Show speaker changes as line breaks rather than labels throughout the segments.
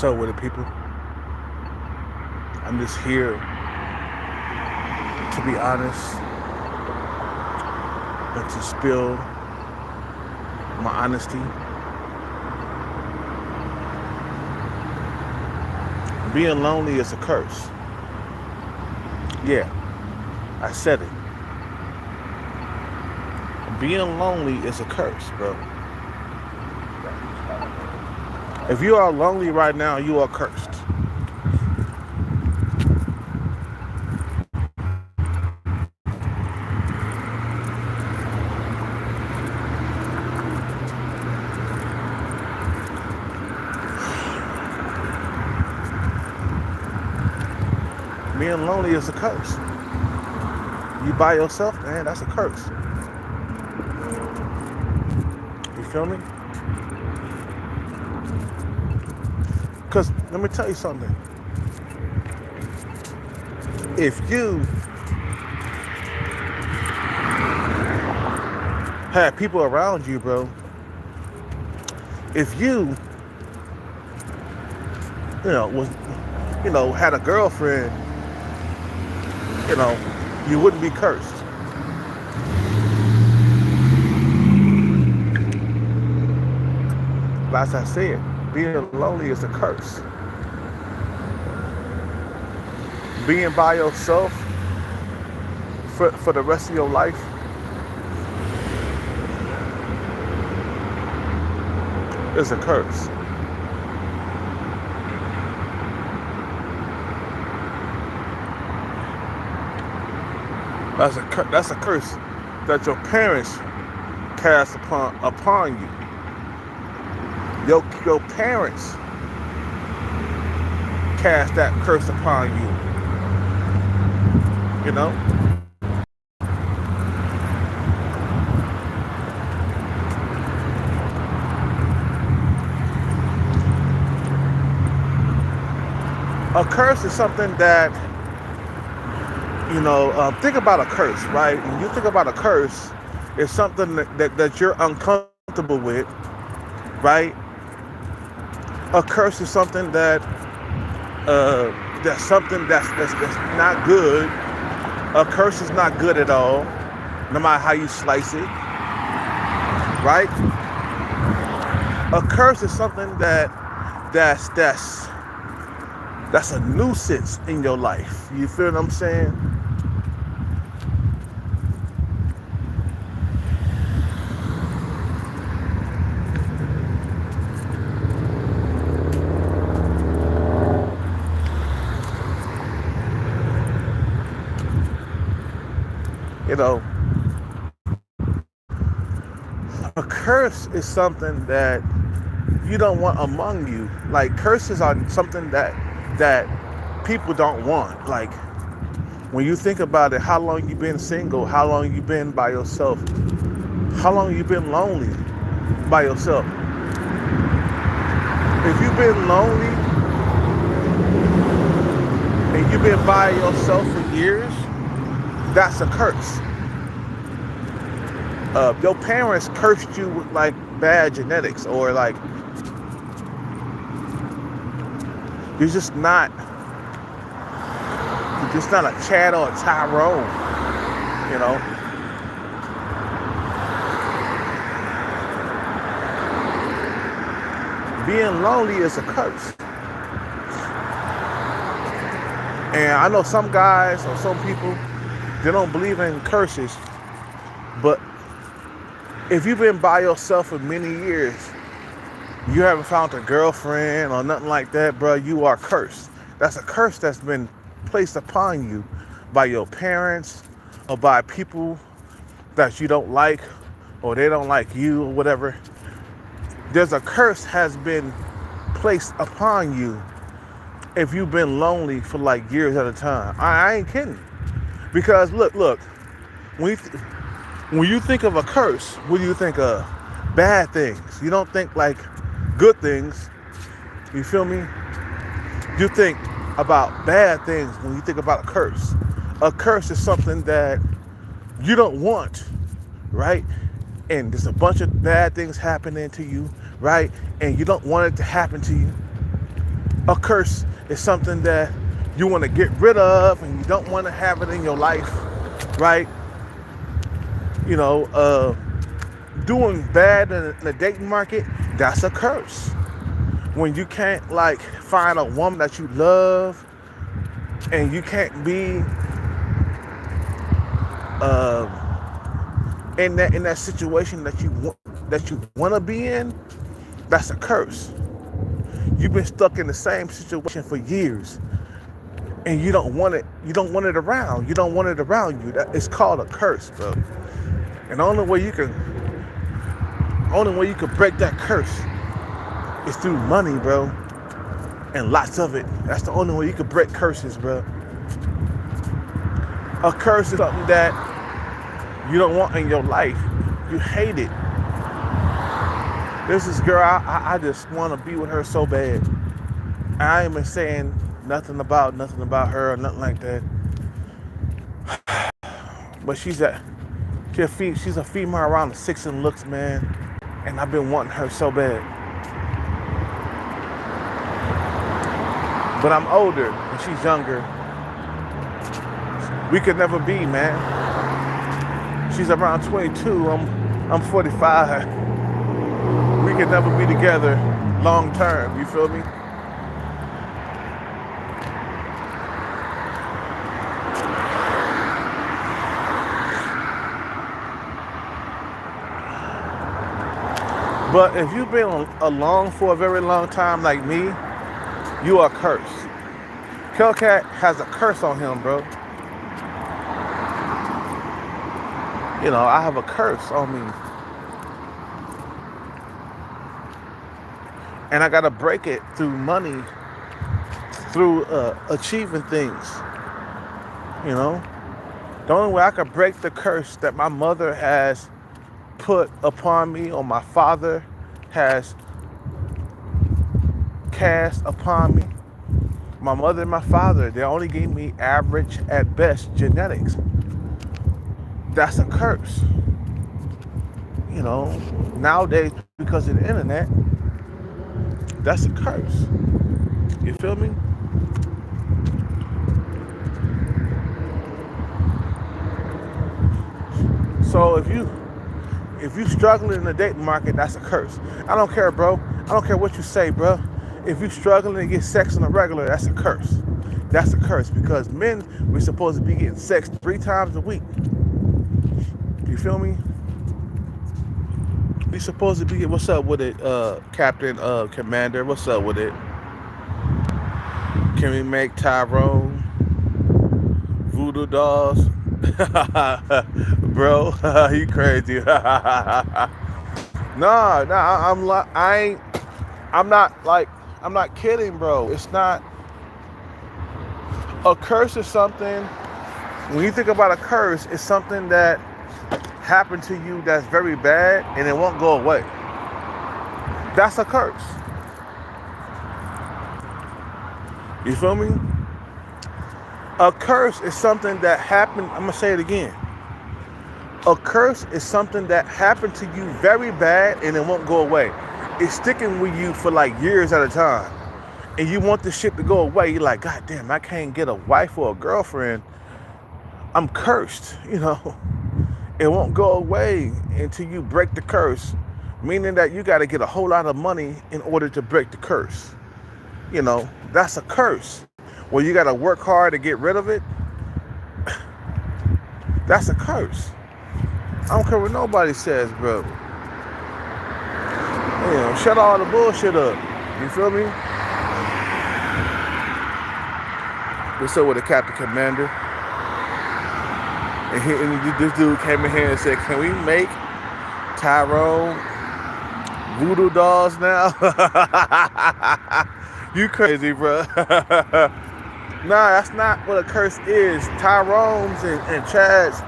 So with the people, I'm just here to be honest and to spill my honesty. Being lonely is a curse. Yeah, I said it. Being lonely is a curse, bro. If you are lonely right now, you are cursed. Being lonely is a curse. You by yourself, man, that's a curse. You feel me? Because let me tell you something. If you had people around you, bro, if was, had a girlfriend, you know, you wouldn't be cursed. But as I said, being lonely is a curse. Being by yourself for the rest of your life is a curse. That's a curse that your parents cast upon you. Your parents cast that curse upon you. You know? A curse is something that, think about a curse, right? When you think about a curse, it's something that you're uncomfortable with, right? A curse is something that's something that's not good. A curse is not good at all, no matter how you slice it, right? A curse is something that's a nuisance in your life. You feel what I'm saying? You know, a curse is something that you don't want among you. Like curses are something that people don't want. Like when you think about it, how long you been single, how long you been by yourself, how long you been lonely by yourself. If you've been lonely and you've been by yourself for years, that's a curse. Your parents cursed you with like bad genetics, or like you're just not a Chad or a Tyrone, you know. Being lonely is a curse. And I know some guys or some people, they don't believe in curses, but if you've been by yourself for many years, you haven't found a girlfriend or nothing like that, bro, you are cursed. That's a curse that's been placed upon you by your parents or by people that you don't like or they don't like you or whatever. There's a curse has been placed upon you if you've been lonely for like years at a time. I ain't kidding. Because look, when you think of a curse, what do you think of? Bad things. You don't think like good things. You feel me? You think about bad things when you think about a curse. A curse is something that you don't want, right? And there's a bunch of bad things happening to you, right? And you don't want it to happen to you. A curse is something that you want to get rid of and you don't want to have it in your life, right? You know, doing bad in the dating market, that's a curse. When you can't like find a woman that you love and you can't be in that situation that you want to be in, that's a curse. You've been stuck in the same situation for years and you don't want it. You don't want it around. You don't want it around you. It's called a curse, bro. And the only way you can break that curse is through money, bro, and lots of it. That's the only way you can break curses, bro. A curse is something that you don't want in your life. You hate it. There's this girl, I just want to be with her so bad. I ain't been saying nothing about her or nothing like that. But she's a female around the six and looks, man. And I've been wanting her so bad. But I'm older and she's younger. We could never be, man. She's around 22. I'm 45. We could never be together long term. You feel me? But if you've been alone for a very long time like me, you are cursed. Hellcat has a curse on him, bro. You know, I have a curse on me. And I gotta break it through money, through achieving things. You know? The only way I can break the curse that my mother has put upon me, or my father has cast upon me. My mother and my father, they only gave me average at best genetics. That's a curse. You know, nowadays, because of the internet, that's a curse. You feel me? So if you struggling in the dating market, that's a curse. I don't care, bro. I don't care what you say, bro. If you struggling to get sex on a regular, that's a curse. That's a curse because men, we're supposed to be getting sex 3 times a week. You feel me? We supposed to be. What's up with it, Captain Commander? What's up with it? Can we make Tyrone voodoo dolls? Bro, you crazy. Nah, I'm not kidding, bro. It's not. A curse is something. When you think about a curse, it's something that happened to you that's very bad and it won't go away. That's a curse. You feel me? A curse is something that happened. I'm gonna say it again. A curse is something that happened to you very bad and it won't go away. It's sticking with you for like years at a time. And you want this shit to go away. You're like, God damn, I can't get a wife or a girlfriend. I'm cursed, you know. It won't go away until you break the curse. Meaning that you got to get a whole lot of money in order to break the curse. You know, that's a curse. Well, you got to work hard to get rid of it. That's a curse. I don't care what nobody says, bro. You know, shut all the bullshit up. You feel me? What's up with the Captain Commander? And this dude came in here and said, can we make Tyrone voodoo dolls now? You crazy, bro. Nah, that's not what a curse is. Tyrones and Chads,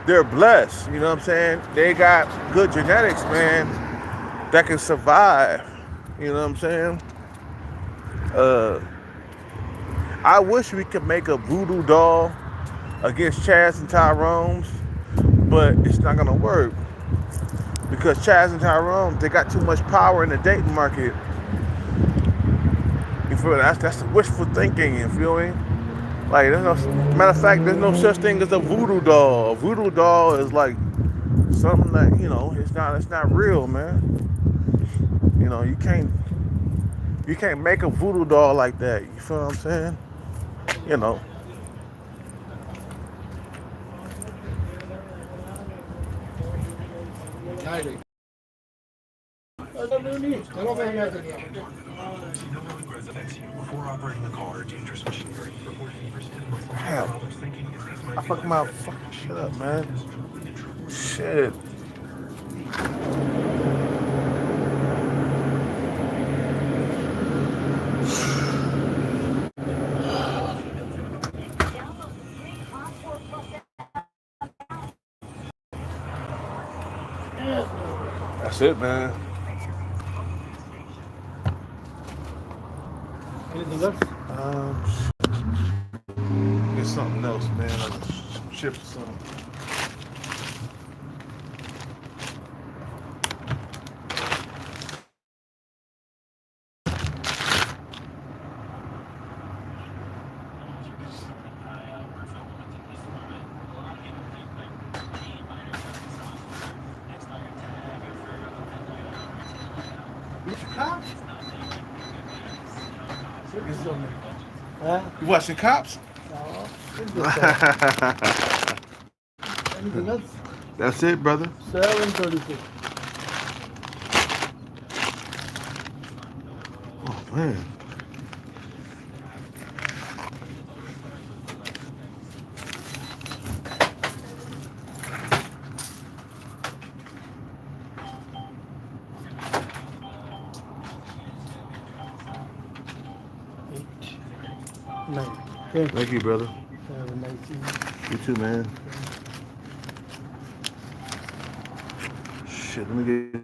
they're blessed. You know what I'm saying? They got good genetics, man, that can survive. You know what I'm saying? I wish we could make a voodoo doll against Chads and Tyrones, but it's not gonna work because Chads and Tyrones, they got too much power in the dating market. You You feel me? That's wishful thinking. You feel me? Like there's no matter of fact, there's no such thing as a voodoo doll. A voodoo doll is like something that it's not real, man. You can't make a voodoo doll like that. You feel what I'm saying? You know. Damn. I fucked my fucking shit up, man. Shit. That's it, man.
Anything else?
Get something else, man. Like some chips or something.
Cops? Huh?
You watching Cops?
No. Anything else?
That's it, brother.
7:36.
Oh man.
Nine. Okay.
Thank you, brother.
Have a nice evening.
You too, man. Shit, let me get.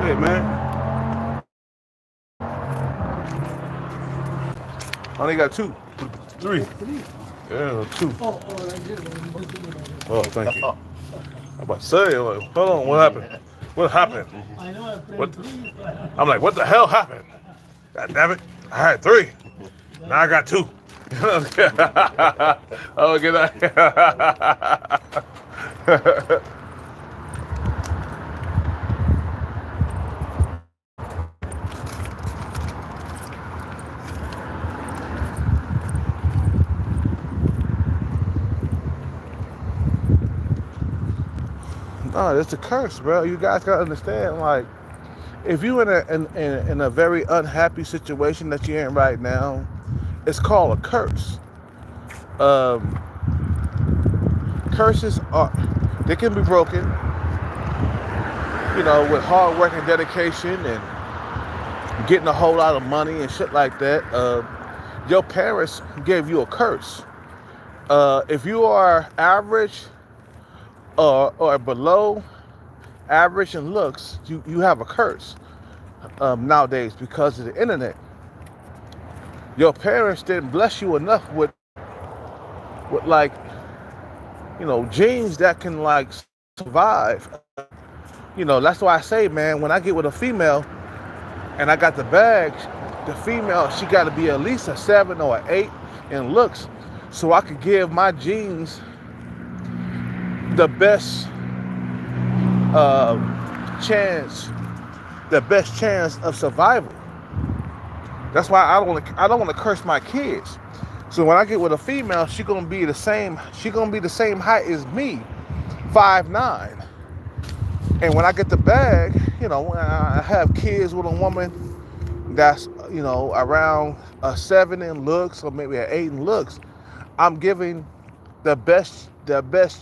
Hey, man. I only got two. Three. Yeah, two.
I did.
Oh, thank you. I'm about to say, like, hold on, what happened? What happened?
I know I played
What?
three.
I'm like, what the hell happened? God damn it. I had three. Now I got two. Oh, get that. No, it's a curse, bro. You guys gotta understand, like, if you in a very unhappy situation that you're in right now, it's called a curse. Um, Curses they can be broken, with hard work and dedication and getting a whole lot of money and shit like that. Your parents gave you a curse. If you are average or below average in looks, you have a curse nowadays because of the internet. Your parents didn't bless you enough with like, genes that can like survive. That's why I say, man, when I get with a female and I got the bag, the female, she got to be at least a 7 or an 8 in looks, so I could give my genes the best chance, of survival. That's why I don't want to curse my kids. So when I get with a female, she gonna be the same height as me, 5'9". And when I get the bag, when I have kids with a woman that's around a 7 in looks or maybe an 8 in looks, I'm giving the best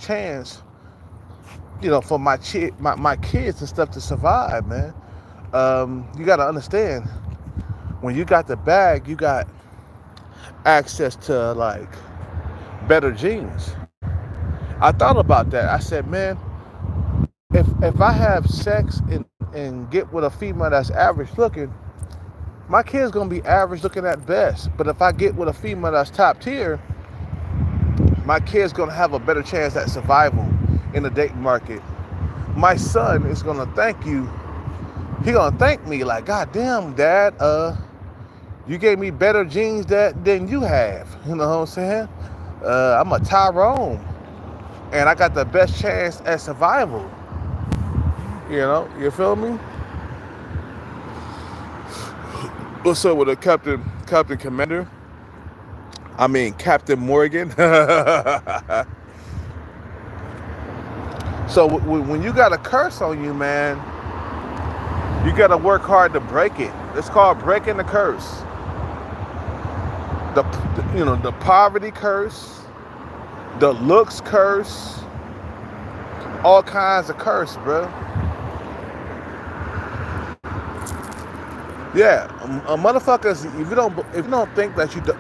chance, for my kids and stuff to survive, man. You got to understand, when you got the bag, you got access to like better genes. I thought about that. I said, man, if I have sex and get with a female that's average looking, my kid's gonna be average looking at best. But if I get with a female that's top tier, my kid's gonna have a better chance at survival in the dating market. My son is gonna thank you. He gonna thank me like, God damn, Dad, you gave me better genes than you have. You know what I'm saying? I'm a Tyrone, and I got the best chance at survival. You know, you feel me? What's up with a Captain Commander? I mean Captain Morgan. So when you got a curse on you, man, you got to work hard to break it. It's called breaking the curse. The poverty curse, the looks curse, all kinds of curse, bro. Yeah, motherfuckers. If you don't think that you do,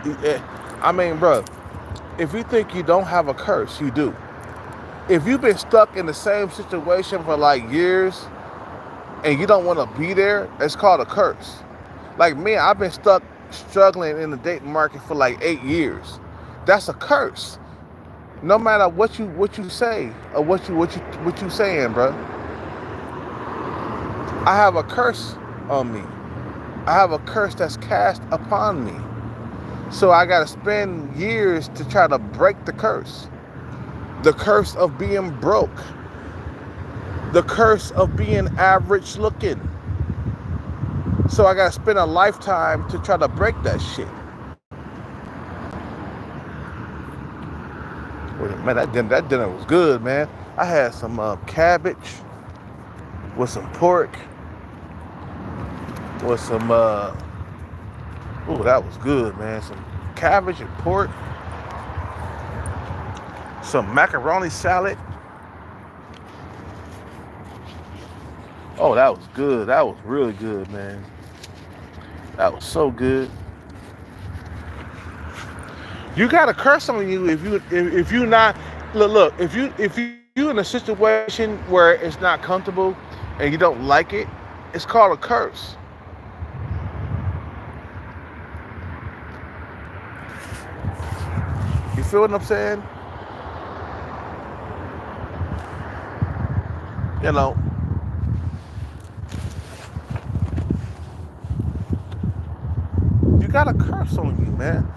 I mean, bro, if you think you don't have a curse, you do. If you've been stuck in the same situation for like years and you don't want to be there, it's called a curse. Like me, I've been struggling in the dating market for like 8 years. That's a curse. No matter what you say or what you saying, bro. I have a curse on me. I have a curse that's cast upon me. So I gotta spend years to try to break the curse. The curse of being broke. The curse of being average looking. So I gotta spend a lifetime to try to break that shit. Man, that dinner was good, man. I had some cabbage with some pork, with some, that was good, man. Some cabbage and pork, some macaroni salad. Oh, that was good. That was really good, man. That was so good. You got a curse on you if you not look if you in a situation where it's not comfortable and you don't like it, it's called a curse. You feel what I'm saying? You know. You got a curse on you, man.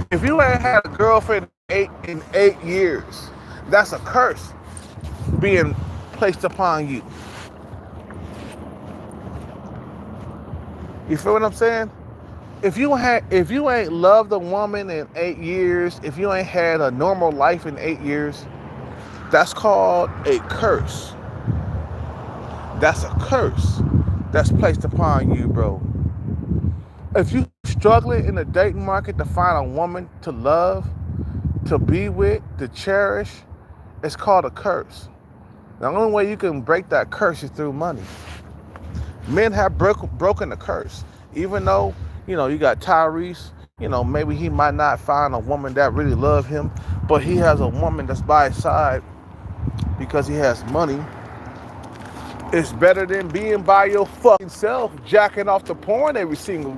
If you ain't had a girlfriend in 8 years, that's a curse being placed upon you. You feel what I'm saying? If you ain't loved a woman in 8 years, if you ain't had a normal life in 8 years, that's called a curse. That's a curse that's placed upon you, bro. If you struggling in the dating market to find a woman to love, to be with, to cherish, it's called a curse. The only way you can break that curse is through money. Men have broken the curse. Even though, you got Tyrese, maybe he might not find a woman that really love him, but he has a woman that's by his side because he has money. It's better than being by your fucking self, jacking off the porn every single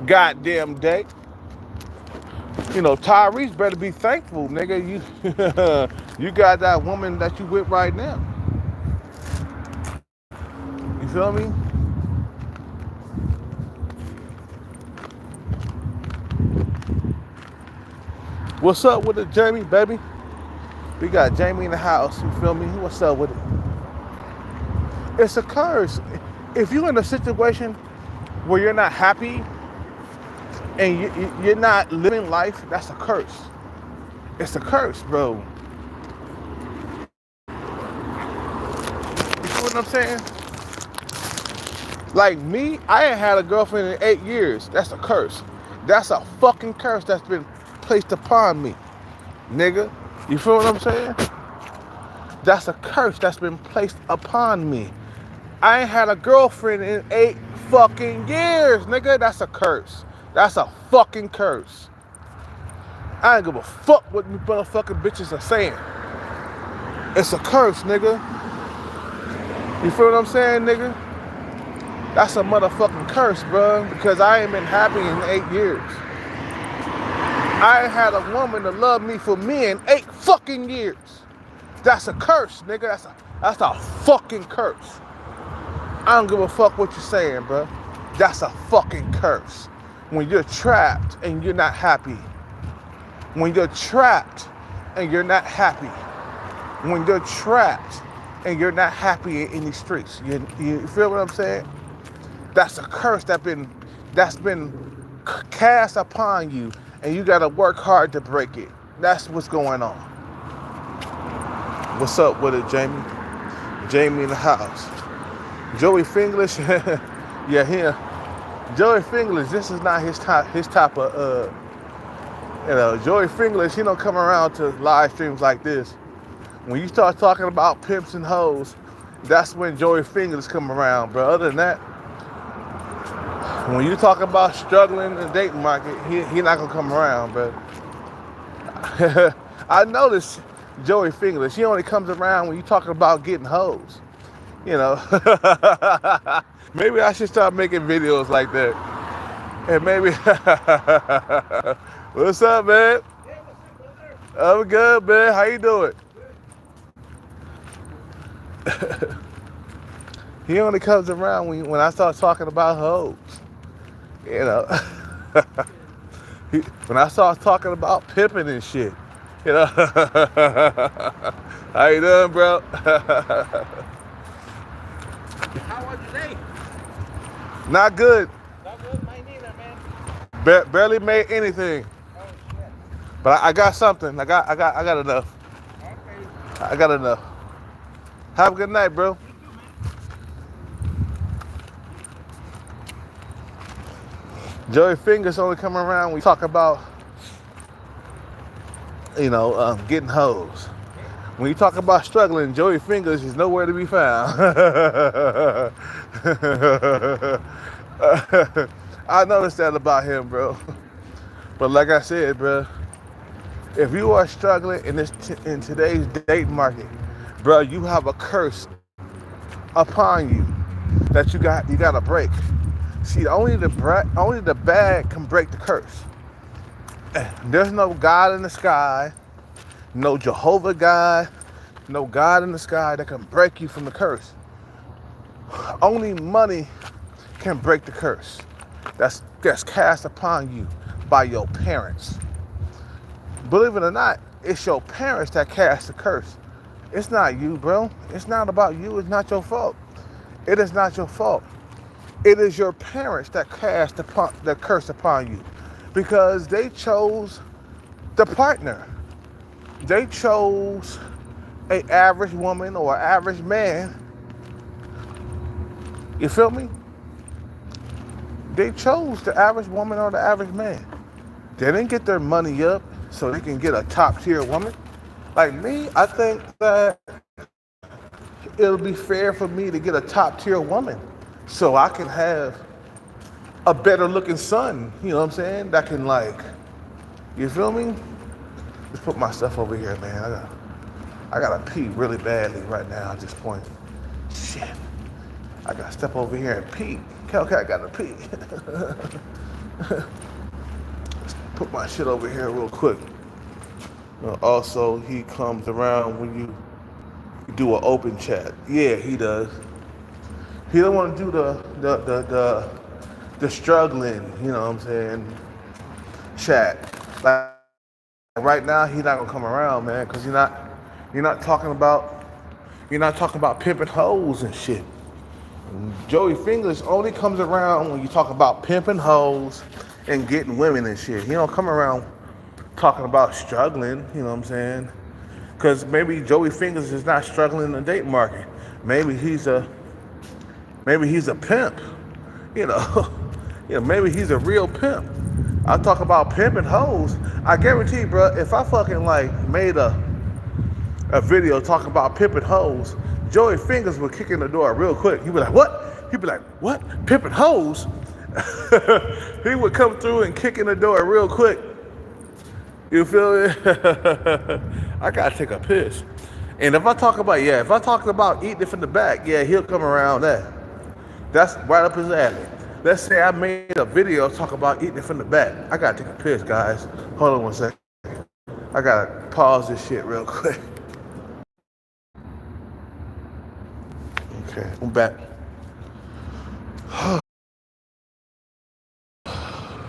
goddamn day. Tyrese better be thankful, nigga. You got that woman that you with right now. You feel me? What's up with it, Jamie, baby? We got Jamie in the house. You feel me? What's up with it? It's a curse. If you're in a situation where you're not happy and you're not living life, that's a curse. It's a curse, bro. You feel what I'm saying? Like me, I ain't had a girlfriend in 8 years. That's a curse. That's a fucking curse that's been placed upon me, nigga. You feel what I'm saying? That's a curse that's been placed upon me. I ain't had a girlfriend in 8 fucking years, nigga. That's a curse. That's a fucking curse. I ain't give a fuck what you motherfucking bitches are saying. It's a curse, nigga. You feel what I'm saying, nigga? That's a motherfucking curse, bro, because I ain't been happy in 8 years. I ain't had a woman to love me for me in 8 fucking years. That's a curse, nigga. That's a fucking curse. I don't give a fuck what you're saying, bro. That's a fucking curse. When you're trapped and you're not happy. When you're trapped and you're not happy. When you're trapped and you're not happy in these streets. You feel what I'm saying? That's a curse that's been cast upon you, and you gotta work hard to break it. That's what's going on. What's up with it, Jamie? Jamie in the house. Joey Finglish, yeah, him. Joey Finglish, this is not his type of, Joey Finglish, he don't come around to live streams like this. When you start talking about pimps and hoes, that's when Joey Finglish come around, bro. Other than that, when you talk about struggling in the dating market, he not gonna come around, bro. I noticed Joey Finglish, he only comes around when you talking about getting hoes. You know, maybe I should start making videos like that. And maybe, what's up, man? I'm good, man. How you doing? He only comes around when I start talking about hoes. You know, when I start talking about pimping and shit. You know, how you doing, bro?
How was your day?
Not good.
Not good, mine neither, man.
Barely made anything.
Oh shit.
But I got something. I got enough.
Okay.
I got enough. Have a good night, bro. Joey Fingers only come around when we talk about, getting hoes. When you talk about struggling, Joey Fingers is nowhere to be found. I noticed that about him, bro. But like I said, bro, if you are struggling in today's dating market, bro, you have a curse upon you that you got to break. See, only the bad can break the curse. There's no God in the sky, no Jehovah God, no God in the sky that can break you from the curse. Only money can break the curse that's cast upon you by your parents. Believe it or not, it's your parents that cast the curse. It's not you, bro. It's not about you. It's not your fault. It is not your fault. It is your parents that cast the curse upon you because they chose the partner. They chose an average woman or an average man. You feel me? They chose the average woman or the average man. They didn't get their money up so they can get a top tier woman. Like me, I think that it'll be fair for me to get a top tier woman so I can have a better looking son, you know what I'm saying? That can you feel me? Let's put my stuff over here, man. I gotta pee really badly right now at this point. Shit. I gotta step over here and pee. Okay, I gotta pee. Let's put my shit over here real quick. Also, he comes around when you do an open chat. Yeah, he does. He don't want to do the struggling, you know what I'm saying, chat. Like right now, he's not gonna come around, man, because you're not talking about pimping hoes and shit. Joey Fingers only comes around when you talk about pimping hoes and getting women and shit. He don't come around talking about struggling, you know what I'm saying? Because maybe Joey Fingers is not struggling in the date market. Maybe he's a pimp, you know. Maybe he's a real pimp. I talk about pimping hoes. I guarantee, bro, if I fucking made a video talking about pimping hoes, Joey Fingers would kick in the door real quick. He'd be like, what? He'd be like, what? Pimping hoes? He would come through and kick in the door real quick. You feel me? I gotta take a piss. And if I talk about eating it from the back, yeah, he'll come around that. That's right up his alley. Let's say I made a video talk about eating it from the back. I gotta take a piss, guys. Hold on one second. I gotta pause this shit real quick. Okay, I'm back.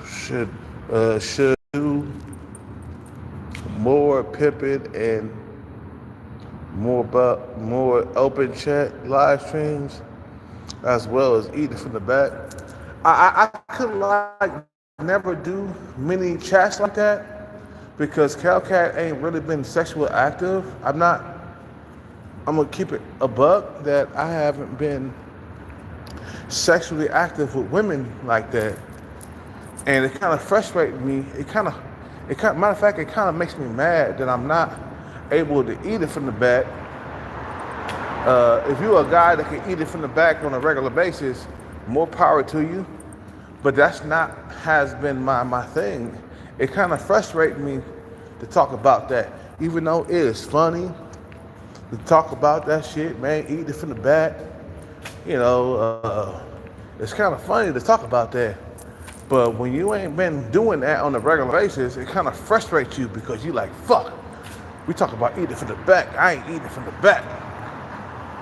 Should do more pimping and more open chat live streams as well as eating from the back. I could like never do many chats like that because Calcat ain't really been sexually active. I'm gonna keep it a buck that I haven't been sexually active with women like that. And it kind of frustrates me. Matter of fact, it kind of makes me mad that I'm not able to eat it from the back. If you're a guy that can eat it from the back on a regular basis, more power to you. But that's not has been my thing. It kind of frustrates me to talk about that, even though it is funny to talk about that shit, man. Eat it from the back. You know, it's kind of funny to talk about that. But when you ain't been doing that on a regular basis, it kind of frustrates you because you like, fuck, we talk about eating from the back. I ain't eating from the back.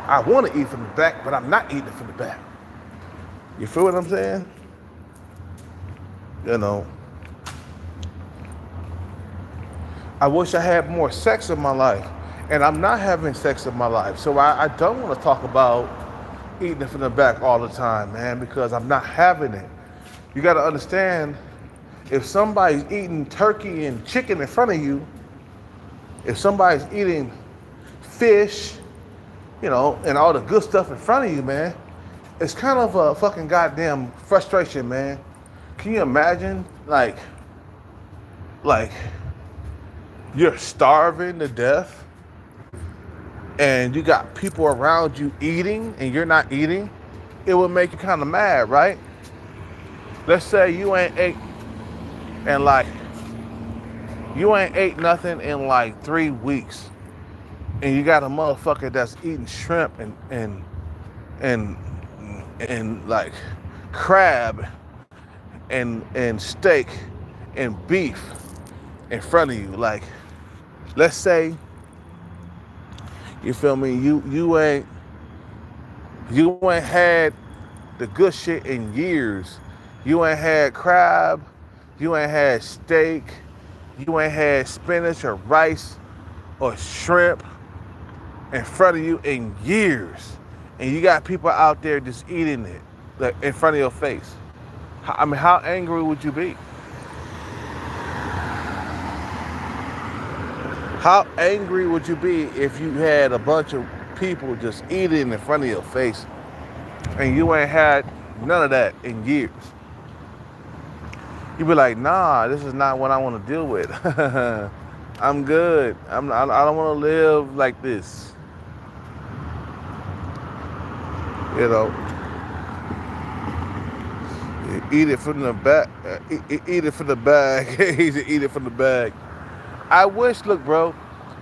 I want to eat from the back, but I'm not eating from the back. You feel what I'm saying? You know, I wish I had more sex in my life, and I'm not having sex in my life. So I don't want to talk about eating from the back all the time, man, because I'm not having it. You got to understand, if somebody's eating turkey and chicken in front of you, if somebody's eating fish, you know, and all the good stuff in front of you, man, it's kind of a fucking goddamn frustration, man. Can you imagine, like you're starving to death and you got people around you eating and you're not eating? It would make you kind of mad, right? Let's say you ain't ate nothing in like 3 weeks, and you got a motherfucker that's eating shrimp and like crab and steak and beef in front of you. Like, let's say, you feel me? You ain't had the good shit in years. You ain't had crab, you ain't had steak, you ain't had spinach or rice or shrimp in front of you in years. And you got people out there just eating it like in front of your face. I mean, how angry would you be? How angry would you be if you had a bunch of people just eating in front of your face and you ain't had none of that in years? You be like, nah, this is not what I want to deal with. I'm good. I don't want to live like this. You know, eat it from the back. Eat it from the bag. Eat it from the bag. I wish, look, bro,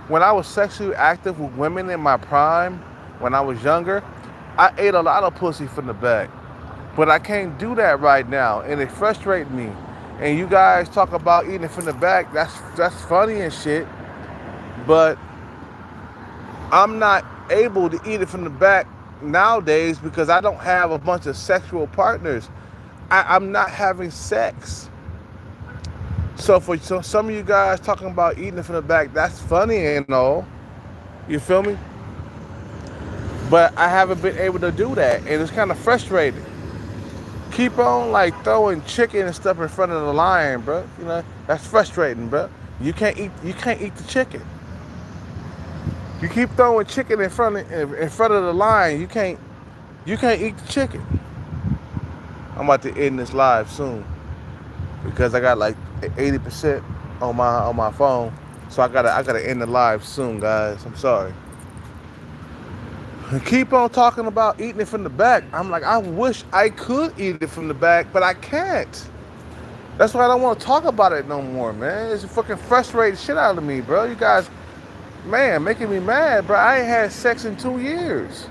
when I was sexually active with women in my prime, when I was younger, I ate a lot of pussy from the back. But I can't do that right now, and it frustrates me. And you guys talk about eating from the back, that's funny and shit, but I'm not able to eat it from the back nowadays because I don't have a bunch of sexual partners. I'm not having sex. So some of you guys talking about eating it from the back, that's funny and all. You feel me? But I haven't been able to do that, and it's kind of frustrating. Keep on like throwing chicken and stuff in front of the lion, bro. You know, that's frustrating, bro. You can't eat the chicken. You keep throwing chicken in front of the lion, you can't eat the chicken. I'm about to end this live soon because I got like 80% on my phone, so I gotta end the live soon, guys. I'm sorry. Keep on talking about eating it from the back. I'm like, I wish I could eat it from the back, but I can't. That's why I don't want to talk about it no more, man. It's fucking frustrating shit out of me, bro. You guys, man, making me mad, bro. I ain't had sex in 2 years.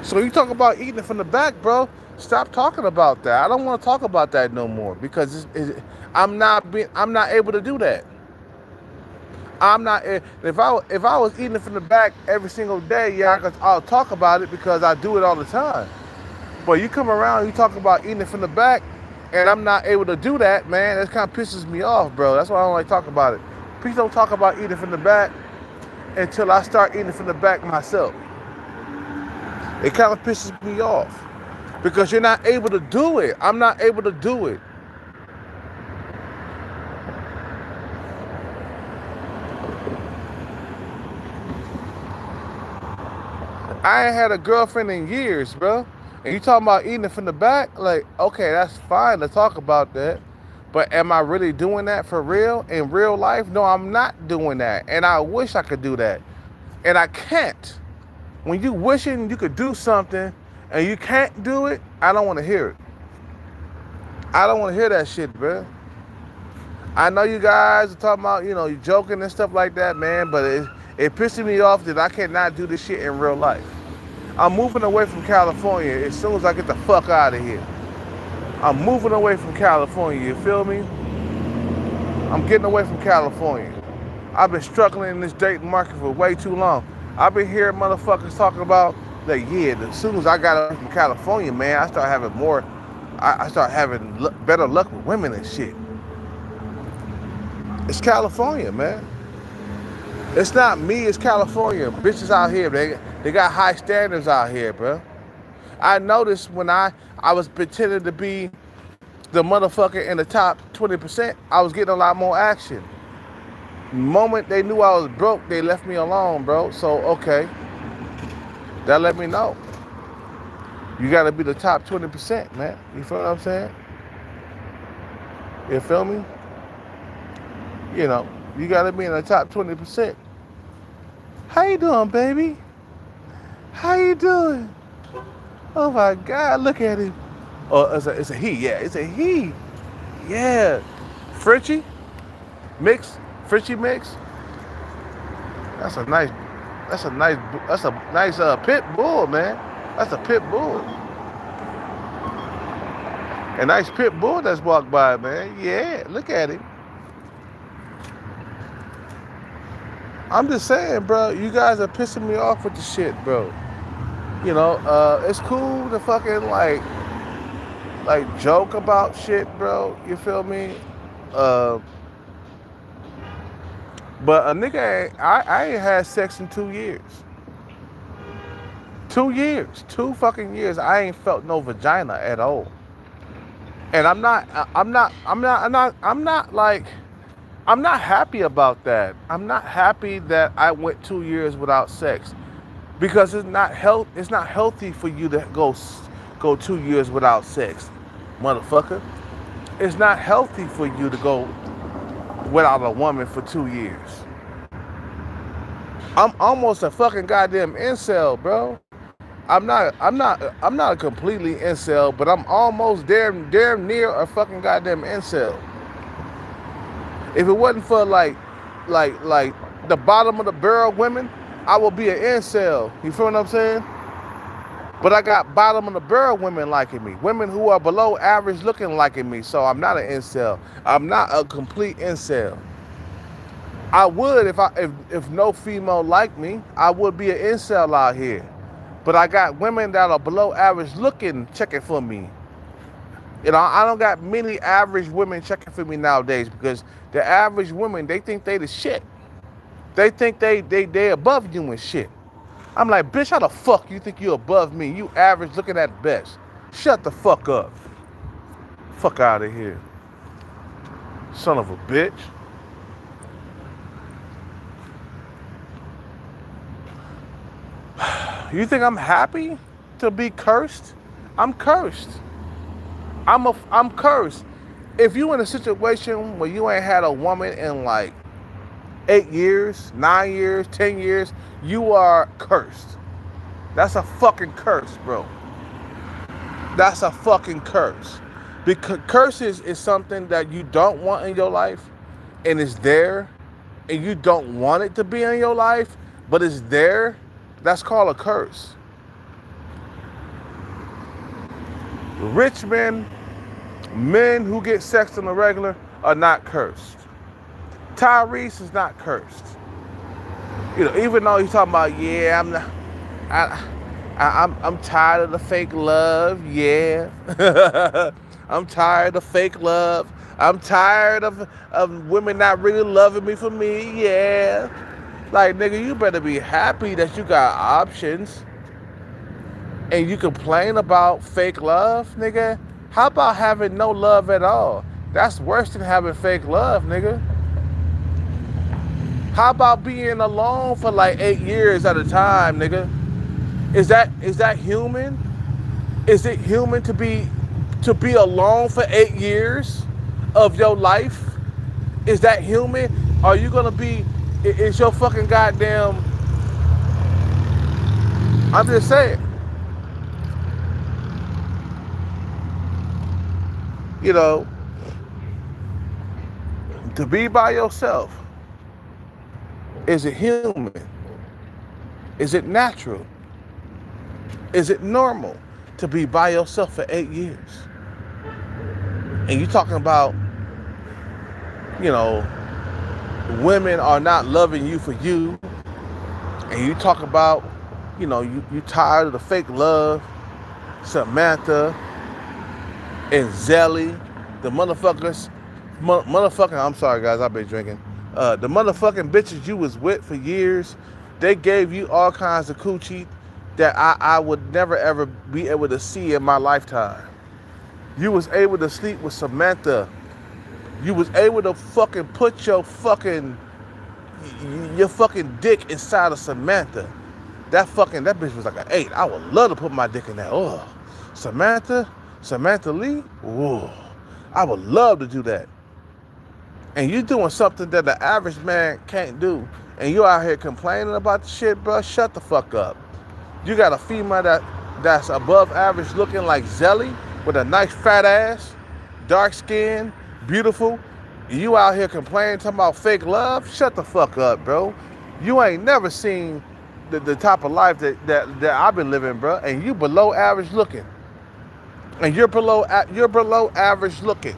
So you talk about eating it from the back, bro. Stop talking about that. I don't want to talk about that no more because I'm not able to do that. If I was eating it from the back every single day, yeah, I'll talk about it because I do it all the time. But you come around, you talk about eating it from the back, and I'm not able to do that, man. That kind of pisses me off, bro. That's why I don't like talking about it. Please don't talk about eating from the back until I start eating from the back myself. It kind of pisses me off because you're not able to do it. I'm not able to do it. I ain't had a girlfriend in years, bro. And you talking about eating it from the back? Like, okay, that's fine to talk about that. But am I really doing that for real? In real life? No, I'm not doing that. And I wish I could do that. And I can't. When you wishing you could do something and you can't do it, I don't want to hear it. I don't want to hear that shit, bro. I know you guys are talking about, you joking and stuff like that, man, but it pisses me off that I cannot do this shit in real life. I'm moving away from California as soon as I get the fuck out of here. I'm moving away from California, you feel me? I'm getting away from California. I've been struggling in this dating market for way too long. I've been hearing motherfuckers talking about that, yeah, as soon as I got away from California, man, I start having better luck with women and shit. It's California, man. It's not me, it's California. Bitches out here, they got high standards out here, bro. I noticed when I was pretending to be the motherfucker in the top 20%, I was getting a lot more action. The moment they knew I was broke, they left me alone, bro. So, okay. That let me know. You gotta be the top 20%, man. You feel what I'm saying? You feel me? You gotta be in the top 20%. How you doing, baby? How you doing? Oh my God, look at him. Oh, it's a he, yeah, it's a he. Yeah. Frenchie mix. That's a nice pit bull, man. That's a pit bull. A nice pit bull that's walked by, man. Yeah, look at him. I'm just saying, bro, you guys are pissing me off with the shit, bro. It's cool to fucking like joke about shit, bro. You feel me? But a nigga, I ain't had sex in 2 years. 2 years, 2 fucking years. I ain't felt no vagina at all. And I'm not happy about that. I'm not happy that I went 2 years without sex because it's not healthy for you to go 2 years without sex, motherfucker. It's not healthy for you to go without a woman for 2 years. I'm almost a fucking goddamn incel, bro. I'm not a completely incel, but I'm almost damn near a fucking goddamn incel. If it wasn't for like the bottom of the barrel women, I would be an incel. You feel what I'm saying? But I got bottom of the barrel women liking me. Women who are below average looking liking me. So I'm not an incel. I'm not a complete incel. I would if no female liked me, I would be an incel out here. But I got women that are below average looking checking for me. I don't got many average women checking for me nowadays because the average women, they think they the shit. They think they above you and shit. I'm like, bitch, how the fuck you think you above me? You average looking at best. Shut the fuck up. Fuck out of here. Son of a bitch. You think I'm happy to be cursed? I'm cursed. I'm cursed. If you in a situation where you ain't had a woman in like 8 years, 9 years, 10 years, you are cursed. That's a fucking curse, bro. That's a fucking curse. Because curses is something that you don't want in your life, and it's there, and you don't want it to be in your life, but it's there. That's called a curse. Rich men, men who get sex on the regular, are not cursed. Tyrese is not cursed. You know, even though he's talking about, yeah, I'm tired of the fake love, yeah. I'm tired of fake love. I'm tired of women not really loving me for me, yeah. Like, nigga, you better be happy that you got options. And you complain about fake love, nigga? How about having no love at all? That's worse than having fake love, nigga. How about being alone for like 8 years at a time, nigga? Is that human? Is it human to be alone for 8 years of your life? Is that human? Are you gonna be? Is your fucking goddamn? I'm just saying. You know, to be by yourself. Is it human? Is it natural? Is it normal to be by yourself for 8 years? And you talking about, you know, women are not loving you for you. And you talk about, you know, you tired of the fake love, Samantha and Zelly, the motherfuckers, I'm sorry guys, I've been drinking. The motherfucking bitches you was with for years, they gave you all kinds of coochie that I would never ever be able to see in my lifetime. You was able to sleep with Samantha. You was able to fucking put your fucking dick inside of Samantha. That bitch was like an 8. I would love to put my dick in that. Oh, Samantha Lee? Whoa. I would love to do that. And you doing something that the average man can't do. And you out here complaining about the shit, bro. Shut the fuck up. You got a female that's above average looking like Zelly with a nice fat ass, dark skin, beautiful. You out here complaining, talking about fake love? Shut the fuck up, bro. You ain't never seen the type of life that I've been living, bro. And you below average looking. And you're below average looking.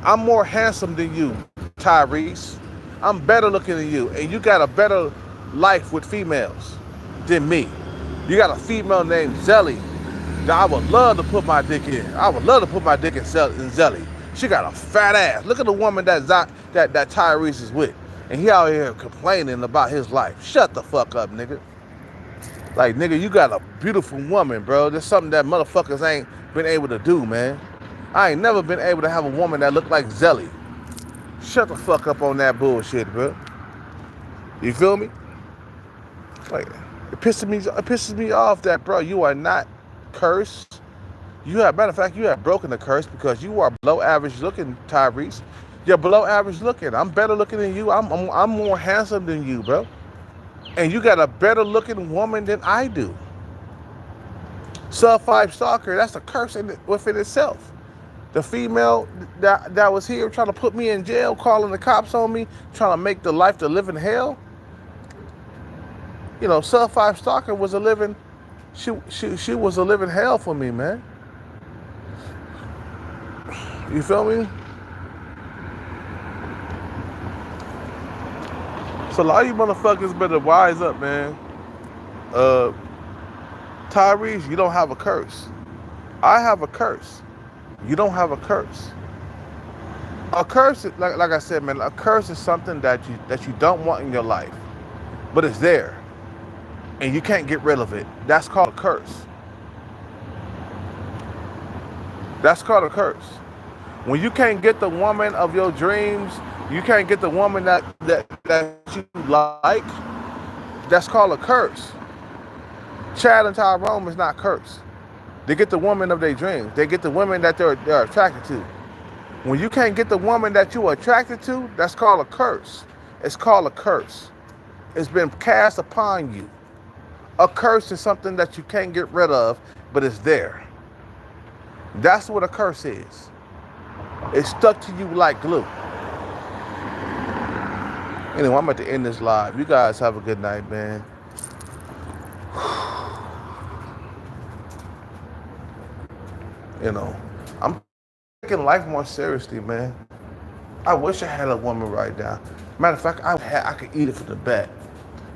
I'm more handsome than you, Tyrese. I'm better looking than you. And you got a better life with females than me. You got a female named Zelly that I would love to put my dick in. I would love to put my dick in Zelly. She got a fat ass. Look at the woman that Tyrese is with. And he out here complaining about his life. Shut the fuck up, nigga. Like, nigga, you got a beautiful woman, bro. That's something that motherfuckers ain't been able to do, man. I ain't never been able to have a woman that looked like Zelly. Shut the fuck up on that bullshit, bro. You feel me? Like, it pisses me off that, bro, you are not cursed. Matter of fact, you have broken the curse because you are below average looking, Tyrese. You're below average looking. I'm better looking than you. I'm more handsome than you, bro. And you got a better looking woman than I do. Sub 5 stalker, that's a curse within itself. The female that was here trying to put me in jail, calling the cops on me, trying to make the life to live in hell. You know, Sub 5 stalker was a living, she was a living hell for me, man. You feel me? So a lot of you motherfuckers better wise up, man. Tyrese, you don't have a curse. I have a curse. You don't have a curse. A curse, like I said, man, a curse is something that you don't want in your life, but it's there, and you can't get rid of it. That's called a curse. That's called a curse. When you can't get the woman of your dreams, you can't get the woman that you like, that's called a curse. Chad and Tyrone is not cursed. They get the woman of their dreams. They get the women that they're attracted to. When you can't get the woman that you are attracted to, that's called a curse. It's called a curse. It's been cast upon you. A curse is something that you can't get rid of, but it's there. That's what a curse is. It's stuck to you like glue. Anyway, I'm about to end this live. You guys have a good night, man. You know, I'm taking life more seriously, man. I wish I had a woman right now. Matter of fact, I could eat it from the back.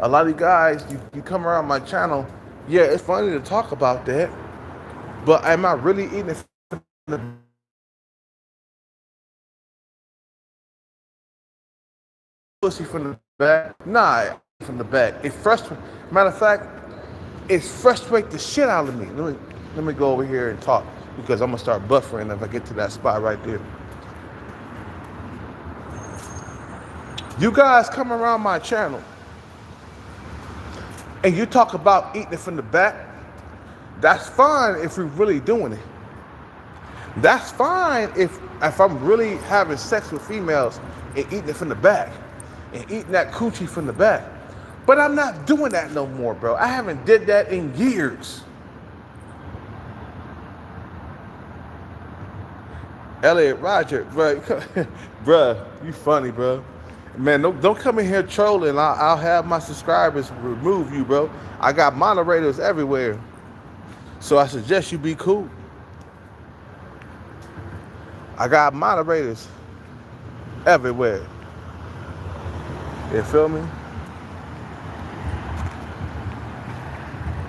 A lot of you guys, you come around my channel, yeah, it's funny to talk about that, but am I really eating it from the pussy from the back? Nah, from the back. It frustrates. Matter of fact, it frustrates the shit out of me. Let me go over here and talk because I'm gonna start buffering if I get to that spot right there. You guys come around my channel and you talk about eating it from the back. That's fine if we're really doing it. That's fine if I'm really having sex with females and eating it from the back and eating that coochie from the back. But I'm not doing that no more, bro. I haven't did that in years. Elliot Roger, bro, bruh, you funny, bro. Man, don't come in here trolling. I'll have my subscribers remove you, bro. I got moderators everywhere. So I suggest you be cool. I got moderators everywhere. You feel me?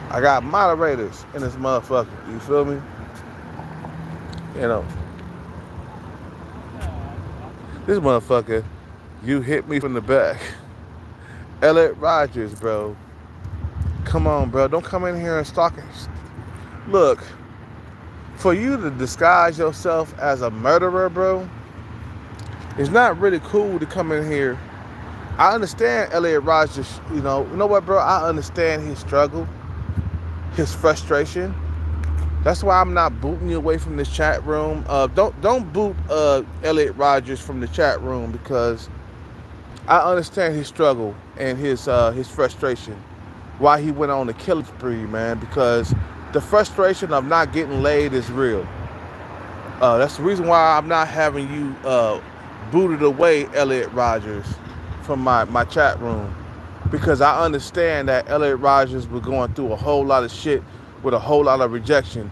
I got moderators in this motherfucker. You feel me? You know. This motherfucker, you hit me from the back. Elliot Rogers, bro. Come on, bro. Don't come in here and stalk us. Look, for you to disguise yourself as a murderer, bro, it's not really cool to come in here. I understand Elliot Rogers, you know what, bro? I understand his struggle, his frustration. That's why I'm not booting you away from this chat room. Don't boot Elliot Rogers from the chat room because I understand his struggle and his frustration. Why he went on the killing spree, man, because the frustration of not getting laid is real. That's the reason why I'm not having you booted away, Elliot Rogers, from my chat room. Because I understand that Elliot Rogers was going through a whole lot of shit with a whole lot of rejection.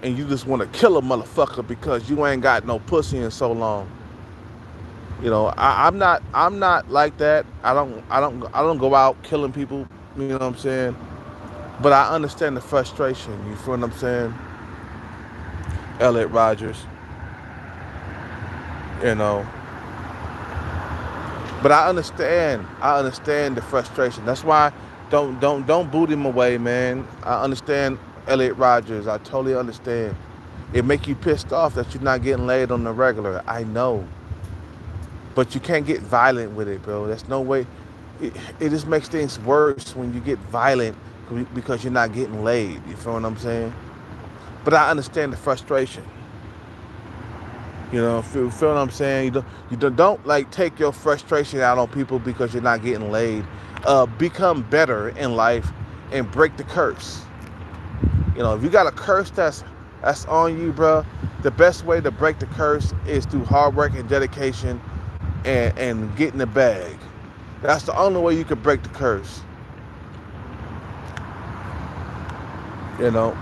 And you just want to kill a motherfucker because you ain't got no pussy in so long. You know, I'm not like that. I don't go out killing people, you know what I'm saying? But I understand the frustration, you feel what I'm saying? Elliot Rogers. You know. But I understand the frustration. That's why don't boot him away, man. I understand Elliot Rogers. I totally understand. It make you pissed off that you're not getting laid on the regular. I know. But you can't get violent with it, bro. There's no way. It just makes things worse when you get violent because you're not getting laid. You feel what I'm saying? But I understand the frustration. You know, feel what I'm saying? You don't like take your frustration out on people because you're not getting laid. Become better in life and break the curse. You know, if you got a curse that's on you, bro, the best way to break the curse is through hard work and dedication and getting the bag. That's the only way you can break the curse. You know.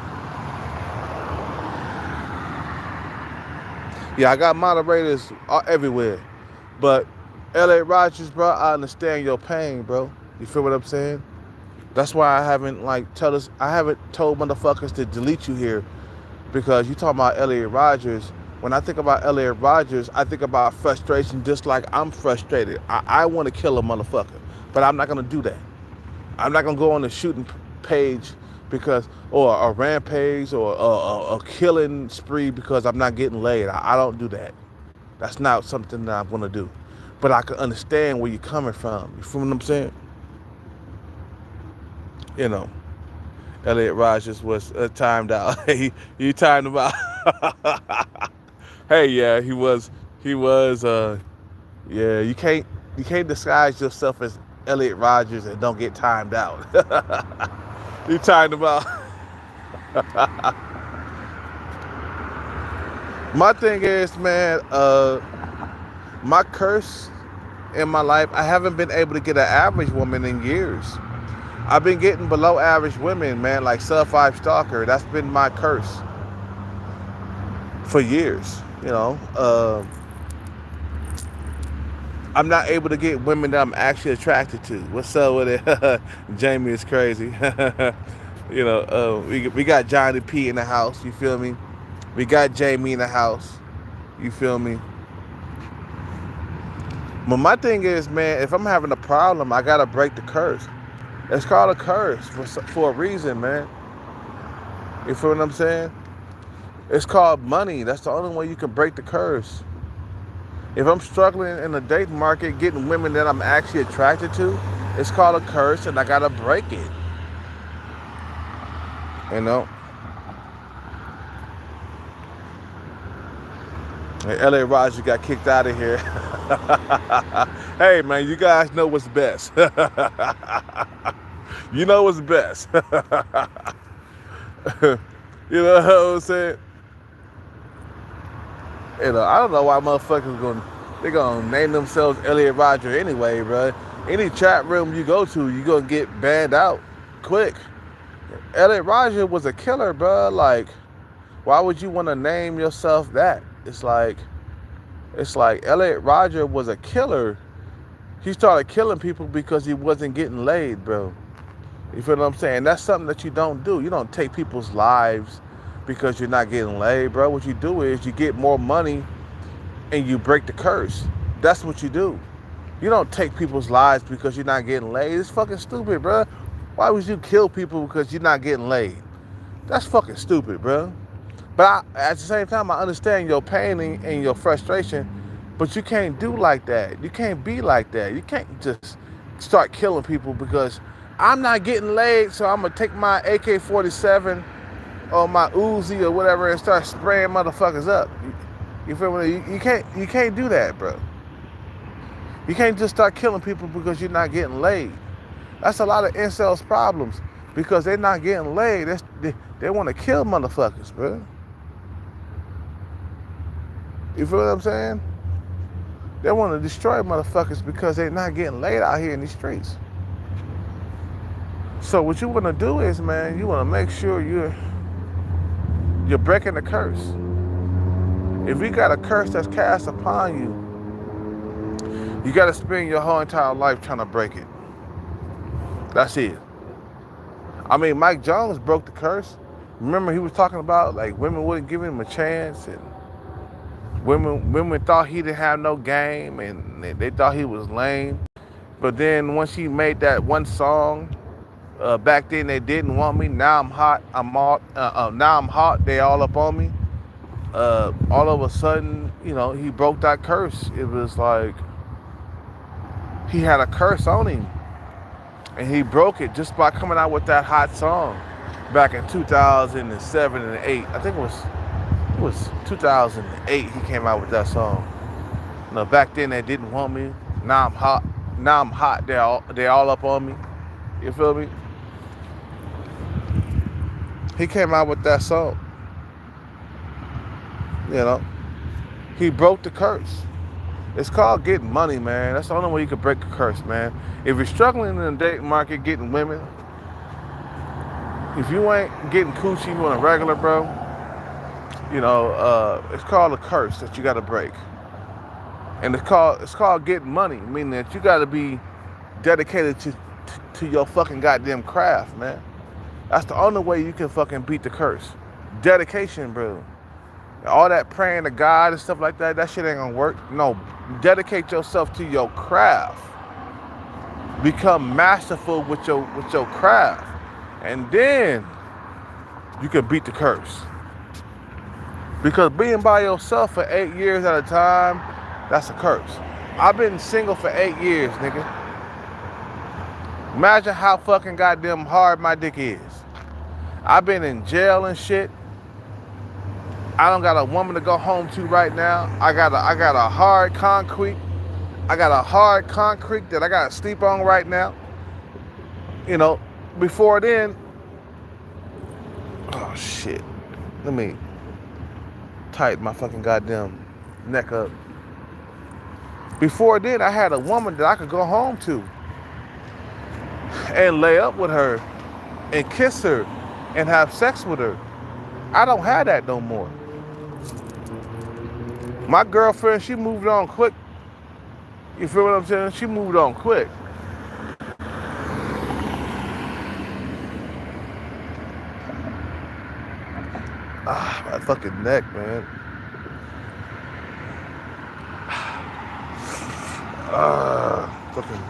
Yeah, I got moderators everywhere. But L.A. Rogers, bro, I understand your pain, bro. You feel what I'm saying? That's why I haven't told motherfuckers to delete you here. Because you talking about Elliot Rogers. When I think about Elliot Rogers, I think about frustration just like I'm frustrated. I want to kill a motherfucker. But I'm not going to do that. I'm not going to go on the shooting page or a rampage or a killing spree because I'm not getting laid. I don't do that. That's not something that I'm going to do. But I can understand where you're coming from. You feel what I'm saying? You know, Elliot Rogers was timed out. he timed him out. Hey, yeah, he was. Yeah, you can't disguise yourself as Elliot Rogers and don't get timed out. You timed him out. My thing is, man, my curse in my life, I haven't been able to get an average woman in years. I've been getting below average women, man, like sub 5 stalker. That's been my curse for years, you know. I'm not able to get women that I'm actually attracted to. What's up with it? Jamie is crazy. You know, we got Johnny P in the house, you feel me? We got Jamie in the house, you feel me? But my thing is, man, if I'm having a problem, I gotta break the curse. It's called a curse for a reason, man. You feel what I'm saying? It's called money. That's the only way you can break the curse. If I'm struggling in the dating market, getting women that I'm actually attracted to, it's called a curse, and I gotta break it. You know? Hey, LA Roger got kicked out of here. Hey, man, you guys know what's best. You know what's best. You know what I'm saying? You know, I don't know why motherfuckers they gonna name themselves Elliot Roger anyway, bro. Any chat room you go to, you gonna get banned out quick. Elliot Roger was a killer, bro. Like, why would you want to name yourself that? It's like Elliot Roger was a killer. He started killing people because he wasn't getting laid, bro. You feel what I'm saying? That's something that you don't do. You don't take people's lives because you're not getting laid, bro. What you do is you get more money and you break the curse. That's what you do. You don't take people's lives because you're not getting laid. It's fucking stupid, bro. Why would you kill people because you're not getting laid? That's fucking stupid, bro. But at the same time, I understand your pain and your frustration, but you can't do like that. You can't be like that. You can't just start killing people because I'm not getting laid, so I'm going to take my AK-47 or my Uzi or whatever and start spraying motherfuckers up. You feel me? You can't do that, bro. You can't just start killing people because you're not getting laid. That's a lot of incels' problems because they're not getting laid. They want to kill motherfuckers, bro. You feel what I'm saying? They want to destroy motherfuckers because they're not getting laid out here in these streets. So what you want to do is, man, you want to make sure you're breaking the curse. If you got a curse that's cast upon you, you got to spend your whole entire life trying to break it. That's it. I mean, Mike Jones broke the curse. Remember, he was talking about like women wouldn't give him a chance, and women thought he didn't have no game, and they thought he was lame. But then once he made that one song, back then they didn't want me. Now I'm hot. Now I'm hot. They all up on me. All of a sudden, you know, he broke that curse. It was like he had a curse on him, and he broke it just by coming out with that hot song back in 2007 and 8. I think it was 2008 he came out with that song. You know, back then they didn't want me. Now I'm hot. Now I'm hot. They all up on me. You feel me? He came out with that song. You know, he broke the curse. It's called getting money, man. That's the only way you can break a curse, man. If you're struggling in the dating market getting women, if you ain't getting coochie on a regular, bro, you know, it's called a curse that you got to break. And it's called getting money, meaning that you got to be dedicated to your fucking goddamn craft, man. That's the only way you can fucking beat the curse. Dedication, bro. All that praying to God and stuff like that shit ain't gonna work. No, dedicate yourself to your craft. Become masterful with your craft. And then you can beat the curse. Because being by yourself for 8 years at a time, that's a curse. I've been single for 8 years, nigga. Imagine how fucking goddamn hard my dick is. I've been in jail and shit. I don't got a woman to go home to right now. I got a hard concrete. I got a hard concrete that I gotta sleep on right now. You know, before then, oh shit. Let me tighten my fucking goddamn neck up. Before then, I had a woman that I could go home to and lay up with her and kiss her and have sex with her. I don't have that no more. My girlfriend, she moved on quick. You feel what I'm saying? She moved on quick. Ah, my fucking neck, man. Fucking.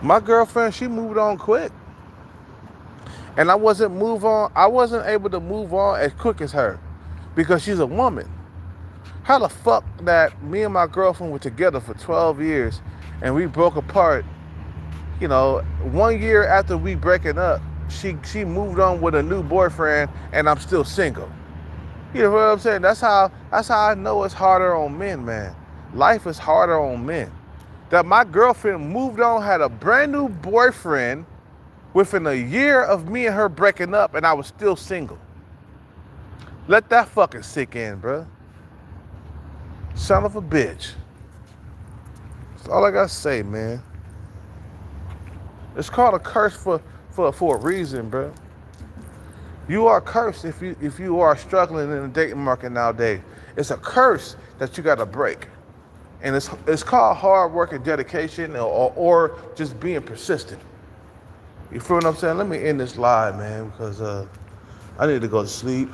My girlfriend, she moved on quick. And I wasn't able to move on as quick as her because she's a woman. How the fuck that me and my girlfriend were together for 12 years and we broke apart, 1 year after we breaking up, she moved on with a new boyfriend and I'm still single. You know what I'm saying? That's how I know it's harder on men, man. Life is harder on men. That my girlfriend moved on, had a brand new boyfriend within a year of me and her breaking up, and I was still single. Let that fucking sink in, bro. Son of a bitch. That's all I gotta say, man. It's called a curse for a reason, bro. You are cursed if you are struggling in the dating market nowadays. It's a curse that you gotta break. And it's called hard work and dedication or just being persistent. You feel what I'm saying? Let me end this live, man, because I need to go to sleep.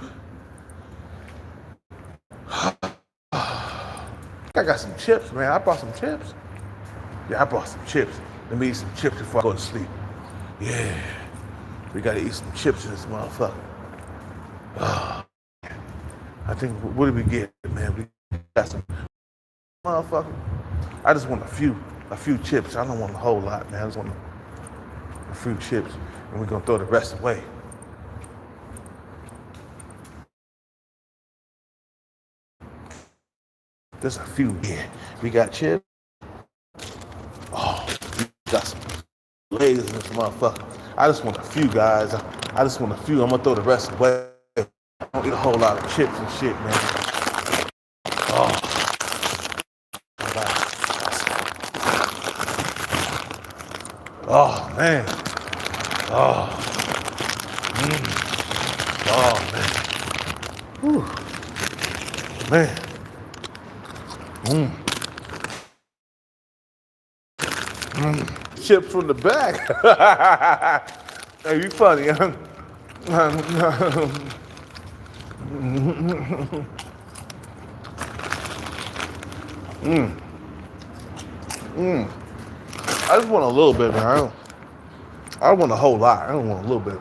I got some chips, man. I brought some chips. Yeah, I brought some chips. Let me eat some chips before I go to sleep. Yeah. We gotta eat some chips in this motherfucker. I think, what did we get, man? We got some motherfucker. I just want a few chips. I don't want a whole lot, man. I just want a few chips, and we're gonna throw the rest away. Just a few. Yeah, we got chips. Oh, we got some legs in this motherfucker. I just want a few, guys. I just want a few. I'm gonna throw the rest away. I don't eat a whole lot of chips and shit, man. Oh. Oh, man. Oh. Oh, man. Whew. Man. Chips from the back. Hey, you funny, huh? I just want a little bit, man. I don't want a whole lot. I don't want a little bit.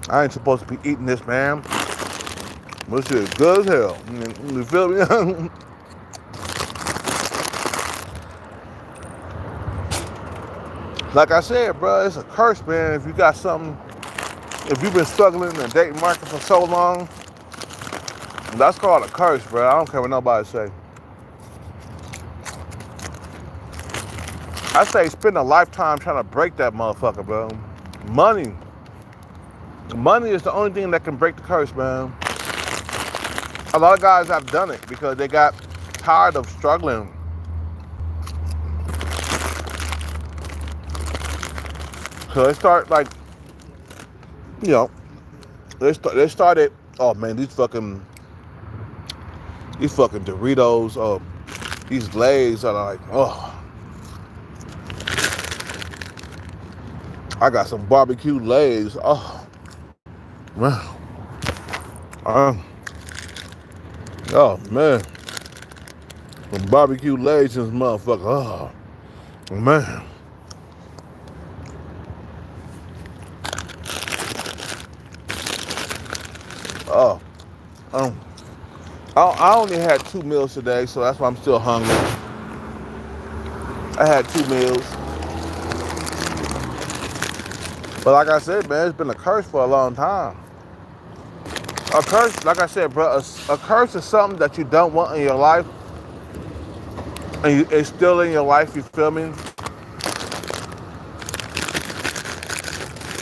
I ain't supposed to be eating this, man. This shit is good as hell. You feel me? Like I said, bro, it's a curse, man. If you got something, if you've been struggling in the dating market for so long, that's called a curse, bro. I don't care what nobody say. I say spend a lifetime trying to break that motherfucker, bro. Money is the only thing that can break the curse, man. A lot of guys have done it because they got tired of struggling. So they start they started, oh man, these fucking Doritos, these Lays are like, oh. I got some barbecue Lays, oh. Man. Oh man. Some barbecue Lays in this motherfucker. Oh man. Oh. I only had 2 meals today, so that's why I'm still hungry. I had 2 meals. But like I said, man, it's been a curse for a long time. A curse, like I said, bro, a curse is something that you don't want in your life, and it's still in your life. You feel me?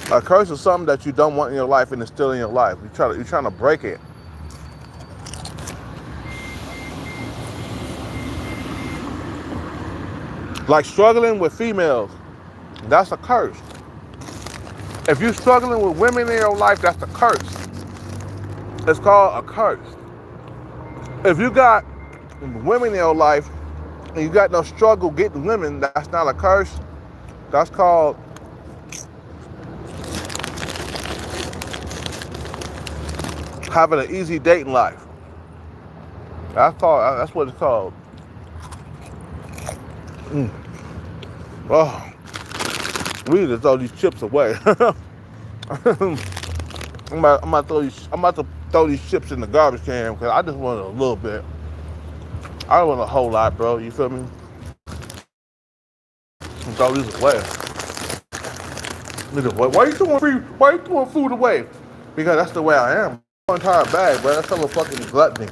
A curse is something that you don't want in your life, and it's still in your life. You're trying to break it. Like struggling with females, that's a curse. If you're struggling with women in your life, that's a curse. It's called a curse. If you got women in your life and you got no struggle getting women, that's not a curse. That's called having an easy dating life. That's what it's called. Oh, we need to throw these chips away. I'm about to throw these chips in the garbage can because I just want a little bit. I don't want a whole lot, bro. You feel me? Throw these away. Why you throwing food away? Because that's the way I am. One entire bag, bro. That's a little fucking gluttony.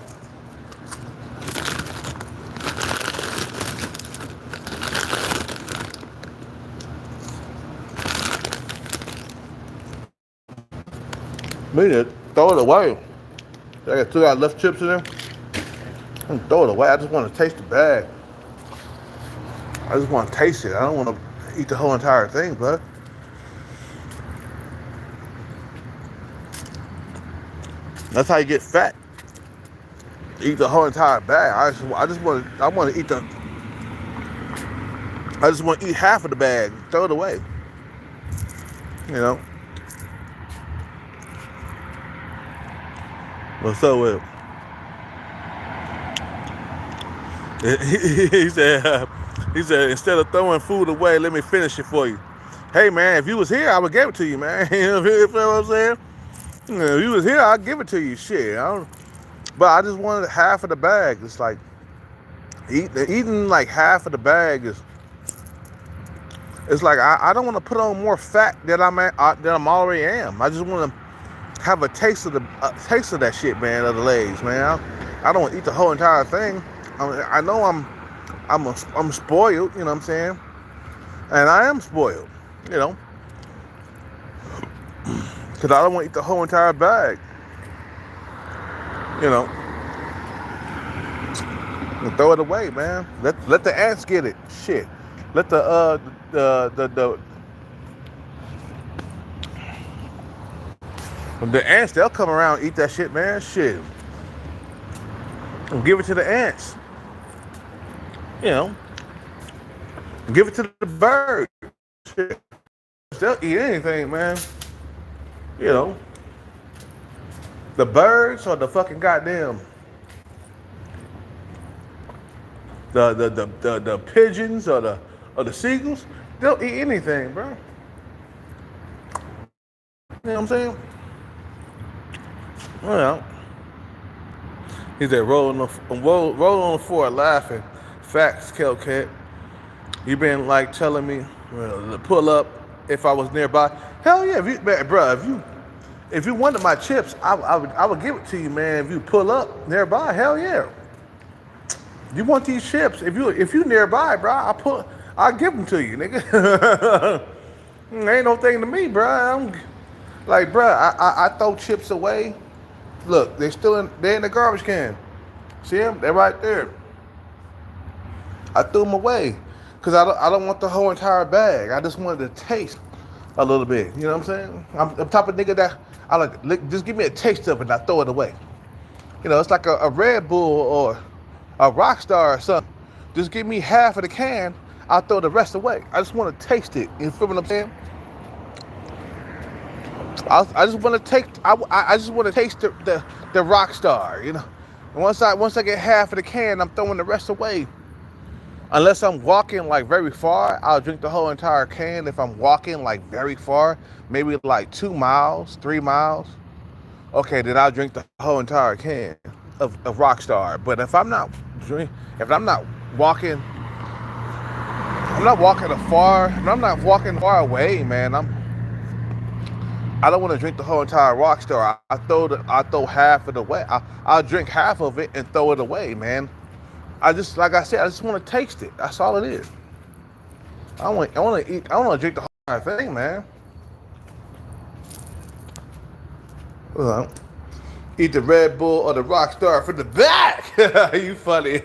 Me to throw it away. I got left chips in there. I'm throw it away. I just want to taste the bag. I just want to taste it. I don't want to eat the whole entire thing, bud. That's how you get fat. Eat the whole entire bag. I just want to eat I just want to eat half of the bag. Throw it away. You know. What's up with it? He said, instead of throwing food away, let me finish it for you. Hey, man, if you was here, I would give it to you, man. You feel what I'm saying? If you was here, I'd give it to you. Shit. But I just wanted half of the bag. It's like, eating like half of the bag is, it's like, I don't want to put on more fat than I'm already am. I just want to have a taste of that shit, man, of the legs, man. I don't want to eat the whole entire thing. I know I'm spoiled, you know what I'm saying? And I am spoiled, you know, because I don't want to eat the whole entire bag, you know. And throw it away, man. Let the ants get it. Shit. Let the ants, they'll come around and eat that shit, man. Shit. And give it to the ants. You know. Give it to the birds. Shit. They'll eat anything, man. You know. The birds or the fucking goddamn the pigeons or the seagulls, they'll eat anything, bro. You know what I'm saying? Well, he said, roll on the floor laughing. Facts, Kelcat. You been like telling me to pull up if I was nearby. Hell yeah, if you wanted my chips, I would give it to you, man. If you pull up nearby, hell yeah. You want these chips? If you nearby, bro, I'll give them to you, nigga. Ain't no thing to me, bro. Like, bro, I throw chips away. Look, they're in the garbage can. See them? They're right there. I threw them away because I don't want the whole entire bag. I just wanted to taste a little bit. You know what I'm saying? I'm the type of nigga that I like. Just give me a taste of it and I throw it away. You know, it's like a Red Bull or a Rockstar or something. Just give me half of the can. I'll throw the rest away. I just want to taste it. You feel what I'm saying? I just want to taste. I just want to taste the Rockstar. You know, and once I get half of the can, I'm throwing the rest away. Unless I'm walking like very far, I'll drink the whole entire can. If I'm walking like very far, maybe like 2 miles, 3 miles, okay, then I'll drink the whole entire can of Rockstar. But if I'm not walking far away, man, I don't want to drink the whole entire Rockstar. I throw half of it away. I'll drink half of it and throw it away, man. Like I said, I just want to taste it. That's all it is. I want to eat. I want to drink the whole entire thing, man. Eat the Red Bull or the Rockstar from the back. You funny.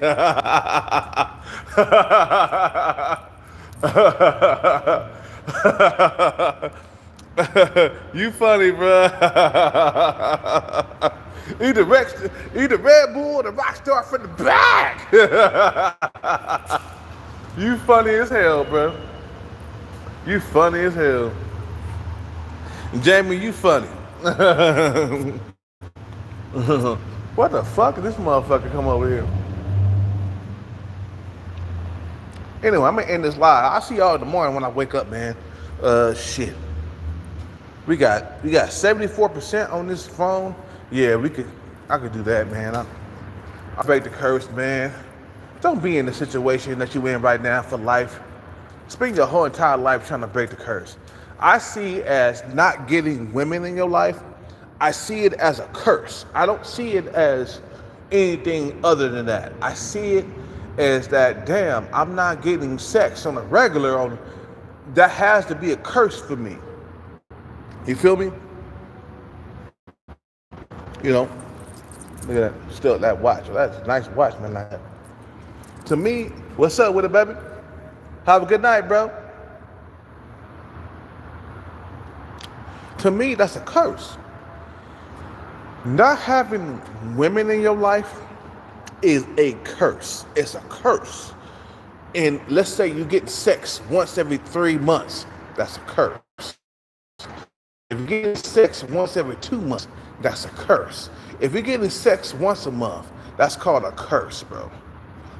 You funny, bro. Eat the Red Bull or the Rockstar from the back. You funny as hell, bro. You funny as hell. Jamie, you funny. What the fuck did this motherfucker come over here? Anyway, I'm gonna end this live. I'll see y'all in the morning when I wake up, man. Shit. We got 74% on this phone. Yeah, I could do that, man. I break the curse, man. Don't be in the situation that you in right now for life. Spend your whole entire life trying to break the curse. I see it as not getting women in your life. I see it as a curse. I don't see it as anything other than that. I see it as that, damn, I'm not getting sex on a regular. That has to be a curse for me. You feel me? You know, look at that, still that watch. That's a nice watch, man. Like, to me, what's up with it, baby? Have a good night, bro. To me, that's a curse. Not having women in your life is a curse. It's a curse. And let's say you get sex once every 3 months. That's a curse. If you're getting sex once every 2 months, that's a curse. If you're getting sex once a month, that's called a curse, bro.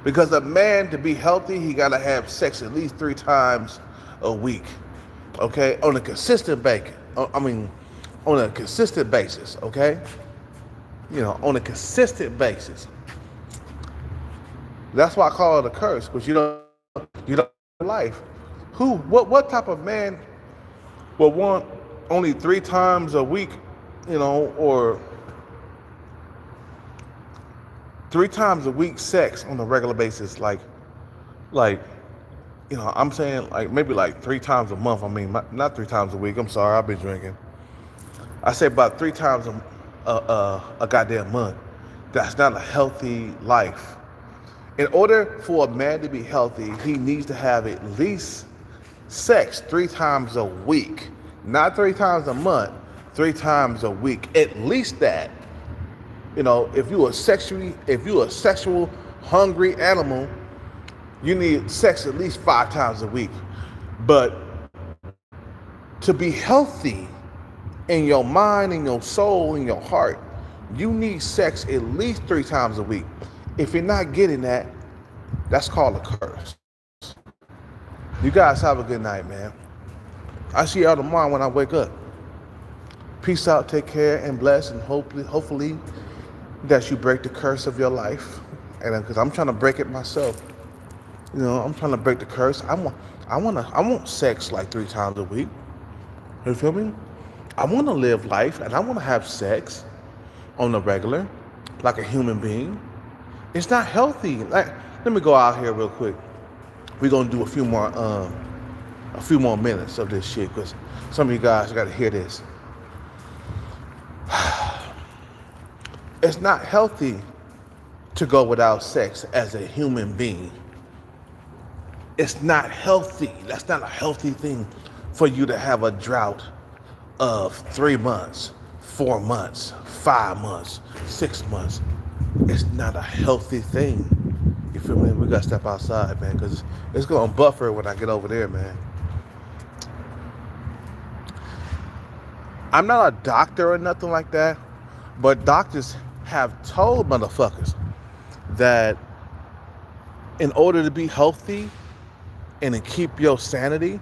Because a man, to be healthy, he gotta have sex at least 3 times a week, okay? On a consistent basis. On a consistent basis, okay? You know, on a consistent basis. That's why I call it a curse, because you don't life. What type of man will want only 3 times a week, you know, or 3 times a week sex on a regular basis, like, you know, I'm saying like maybe like 3 times a month. I mean, not 3 times a week. I'm sorry, I've been drinking. I say about 3 times a goddamn month. That's not a healthy life. In order for a man to be healthy, he needs to have at least sex 3 times a week. Not 3 times a month, 3 times a week. At least that. You know, if you're a sexual hungry animal, you need sex at least 5 times a week. But to be healthy in your mind, in your soul, in your heart, you need sex at least 3 times a week. If you're not getting that, that's called a curse. You guys have a good night, man. I'll see y'all tomorrow when I wake up. Peace out, take care, and bless, and hopefully that you break the curse of your life. And because I'm trying to break it myself. You know, I'm trying to break the curse. I want sex like 3 times a week. You feel me? I want to live life, and I want to have sex on the regular, like a human being. It's not healthy. Like, let me go out here real quick. We're gonna do a few more minutes of this shit, because some of you guys got to hear this. It's not healthy to go without sex as a human being. It's not healthy. That's not a healthy thing for you to have a drought of 3 months, 4 months, 5 months, 6 months. It's not a healthy thing. You feel me? We gotta step outside, man, because it's gonna buffer when I get over there, man. I'm not a doctor or nothing like that, but doctors have told motherfuckers that in order to be healthy and to keep your sanity,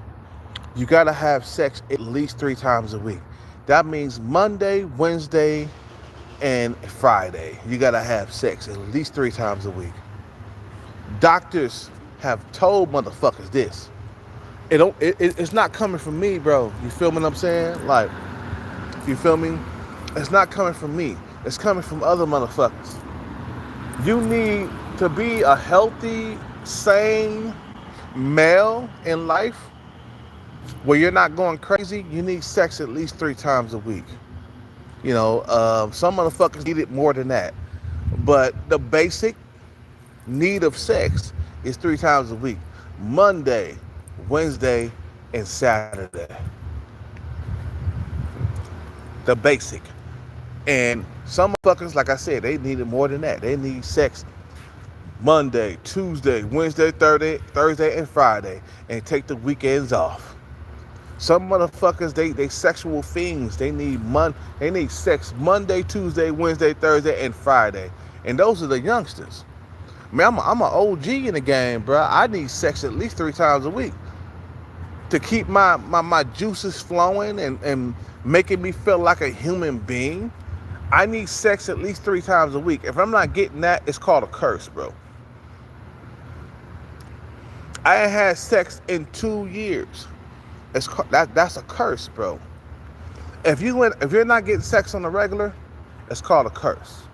you gotta have sex at least 3 times a week. That means Monday, Wednesday, and Friday. You gotta have sex at least 3 times a week. Doctors have told motherfuckers this. It's not coming from me, bro. You feel what I'm saying? Like, You feel me? It's not coming from me. It's coming from other motherfuckers. You need to be a healthy, sane male in life where you're not going crazy. You need sex at least 3 times a week. Some motherfuckers need it more than that. But the basic need of sex is 3 times a week. Monday, Wednesday, and Saturday. The basic. And some motherfuckers, like I said, they need it more than that. They need sex Monday, Tuesday, Wednesday, Thursday, and Friday, and take the weekends off. Some motherfuckers, they sexual fiends. They need sex Monday, Tuesday, Wednesday, Thursday, and Friday. And those are the youngsters. Man, I'm an OG in the game, bro. I need sex at least 3 times a week to keep my juices flowing and making me feel like a human being. I need sex at least 3 times a week. If I'm not getting that, it's called a curse, bro. I ain't had sex in 2 years. That's a curse, bro. If you're not getting sex on the regular, it's called a curse.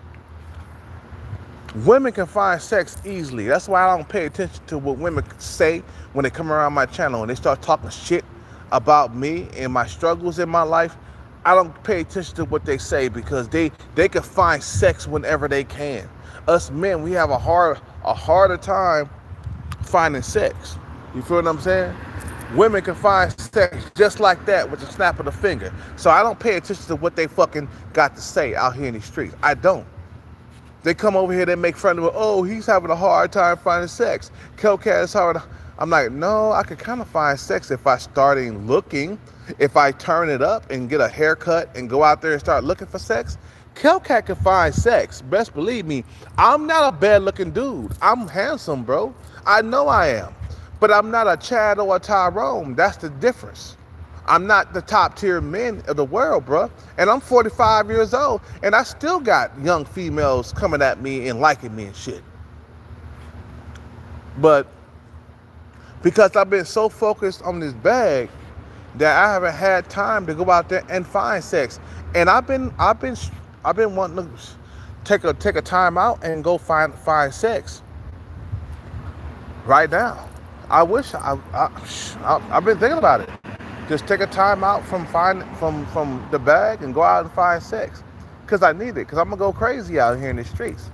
Women can find sex easily. That's why I don't pay attention to what women say when they come around my channel and they start talking shit about me and my struggles in my life. I don't pay attention to what they say because they can find sex whenever they can. Us men, we have a harder time finding sex. You feel what I'm saying? Women can find sex just like that with a snap of the finger. So I don't pay attention to what they fucking got to say out here in these streets. I don't. They come over here, they make fun of me. Oh, he's having a hard time finding sex. Kelcat is hard. I'm like, no, I could kind of find sex if I starting looking. If I turn it up and get a haircut and go out there and start looking for sex, Kelcat can find sex. Best believe me, I'm not a bad looking dude. I'm handsome, bro. I know I am. But I'm not a Chad or a Tyrone. That's the difference. I'm not the top tier men of the world, bro. And I'm 45 years old, and I still got young females coming at me and liking me and shit. But because I've been so focused on this bag that I haven't had time to go out there and find sex. And I've been wanting to take a time out and go find sex right now. I wish I've been thinking about it. Just take a time out from the bag and go out and find sex. Because I need it. Because I'm going to go crazy out here in the streets.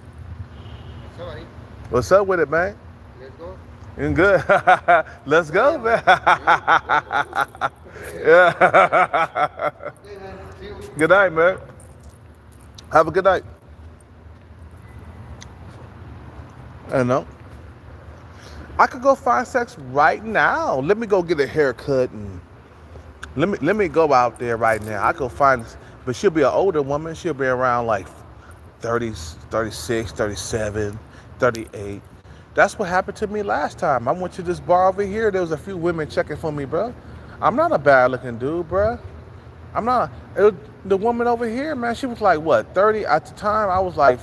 Sorry.
What's up with it, man?
Let's go.
You good? Let's go, man. Yeah. Good night, man. Have a good night. I know. I could go find sex right now. Let me go get a haircut and let me go out there right now. I could find, but she'll be an older woman. She'll be around like 30, 36, 37, 38. That's what happened to me last time. I went to this bar over here. There was a few women checking for me, bro. I'm not a bad looking dude, bro. I'm not. The woman over here, man, she was like, what, 30? At the time, I was like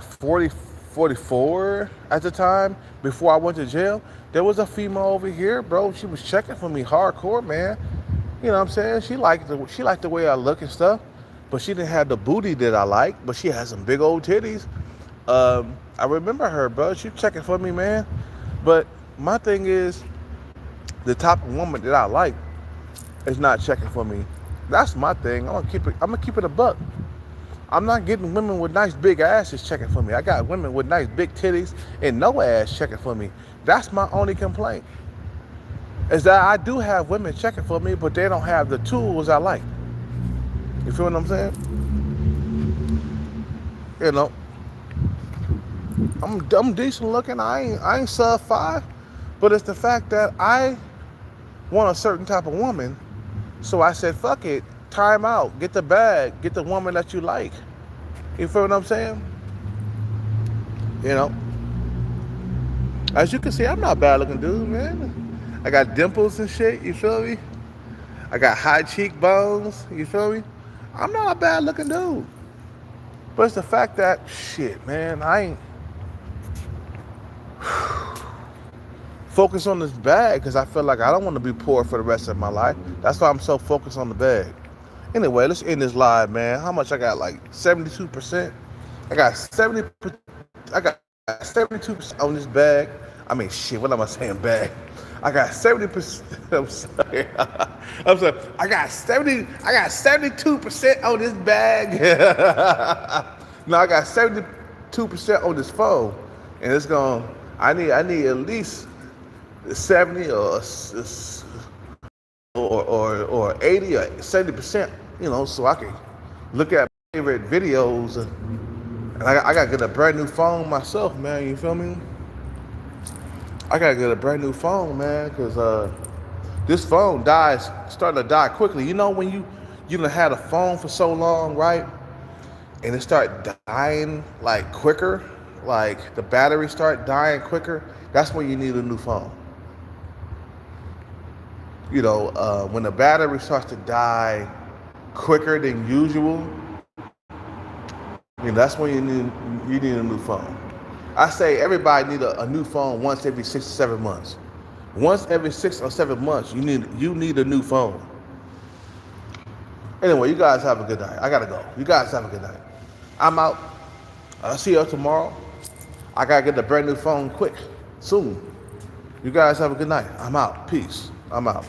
40, 44 at the time before I went to jail. There was a female over here, bro. She was checking for me hardcore, man. You know what I'm saying? She liked the way I look and stuff, but she didn't have the booty that I like, but she had some big old titties. I remember her, bro. She checking for me, man. But my thing is, the type of woman that I like is not checking for me. That's my thing. I'm gonna keep it a buck. I'm not getting women with nice big asses checking for me. I got women with nice big titties and no ass checking for me. That's my only complaint. Is that I do have women checking for me, but they don't have the tools I like. You feel what I'm saying? You know, I'm decent looking. I ain't sub 5, but it's the fact that I want a certain type of woman. So I said, fuck it, time out, get the bag, get the woman that you like. You feel what I'm saying? You know, as you can see, I'm not a bad looking dude, man. I got dimples and shit, you feel me? I got high cheekbones, you feel me? I'm not a bad looking dude. But it's the fact that, shit, man, I ain't. focused on this bag because I feel like I don't want to be poor for the rest of my life. That's why I'm so focused on the bag. Anyway, let's end this live, man. How much I got? Like 72%. I got 72% on this bag. I mean, shit. What am I saying? Bag. I got 70%. I'm sorry. I'm sorry. I got 72% on this bag. No, I got 72% on this phone, and it's going. I need at least 70 or 80 or 70%. You know, so I can look at my favorite videos. And I gotta get a brand new phone myself, man. You feel me? I gotta get a brand new phone, man, because this phone starting to die quickly. You know when you done had a phone for so long, right? And it start dying like quicker, like the battery start dying quicker. That's when you need a new phone. You know, when the battery starts to die quicker than usual, that's when you need a new phone. I say everybody need a new phone once every 6 or 7 months. Once every 6 or 7 months, you need a new phone. Anyway, you guys have a good night. I gotta go. You guys have a good night. I'm out. I'll see you tomorrow. I gotta get a brand new phone quick, soon. You guys have a good night. I'm out. Peace. I'm out.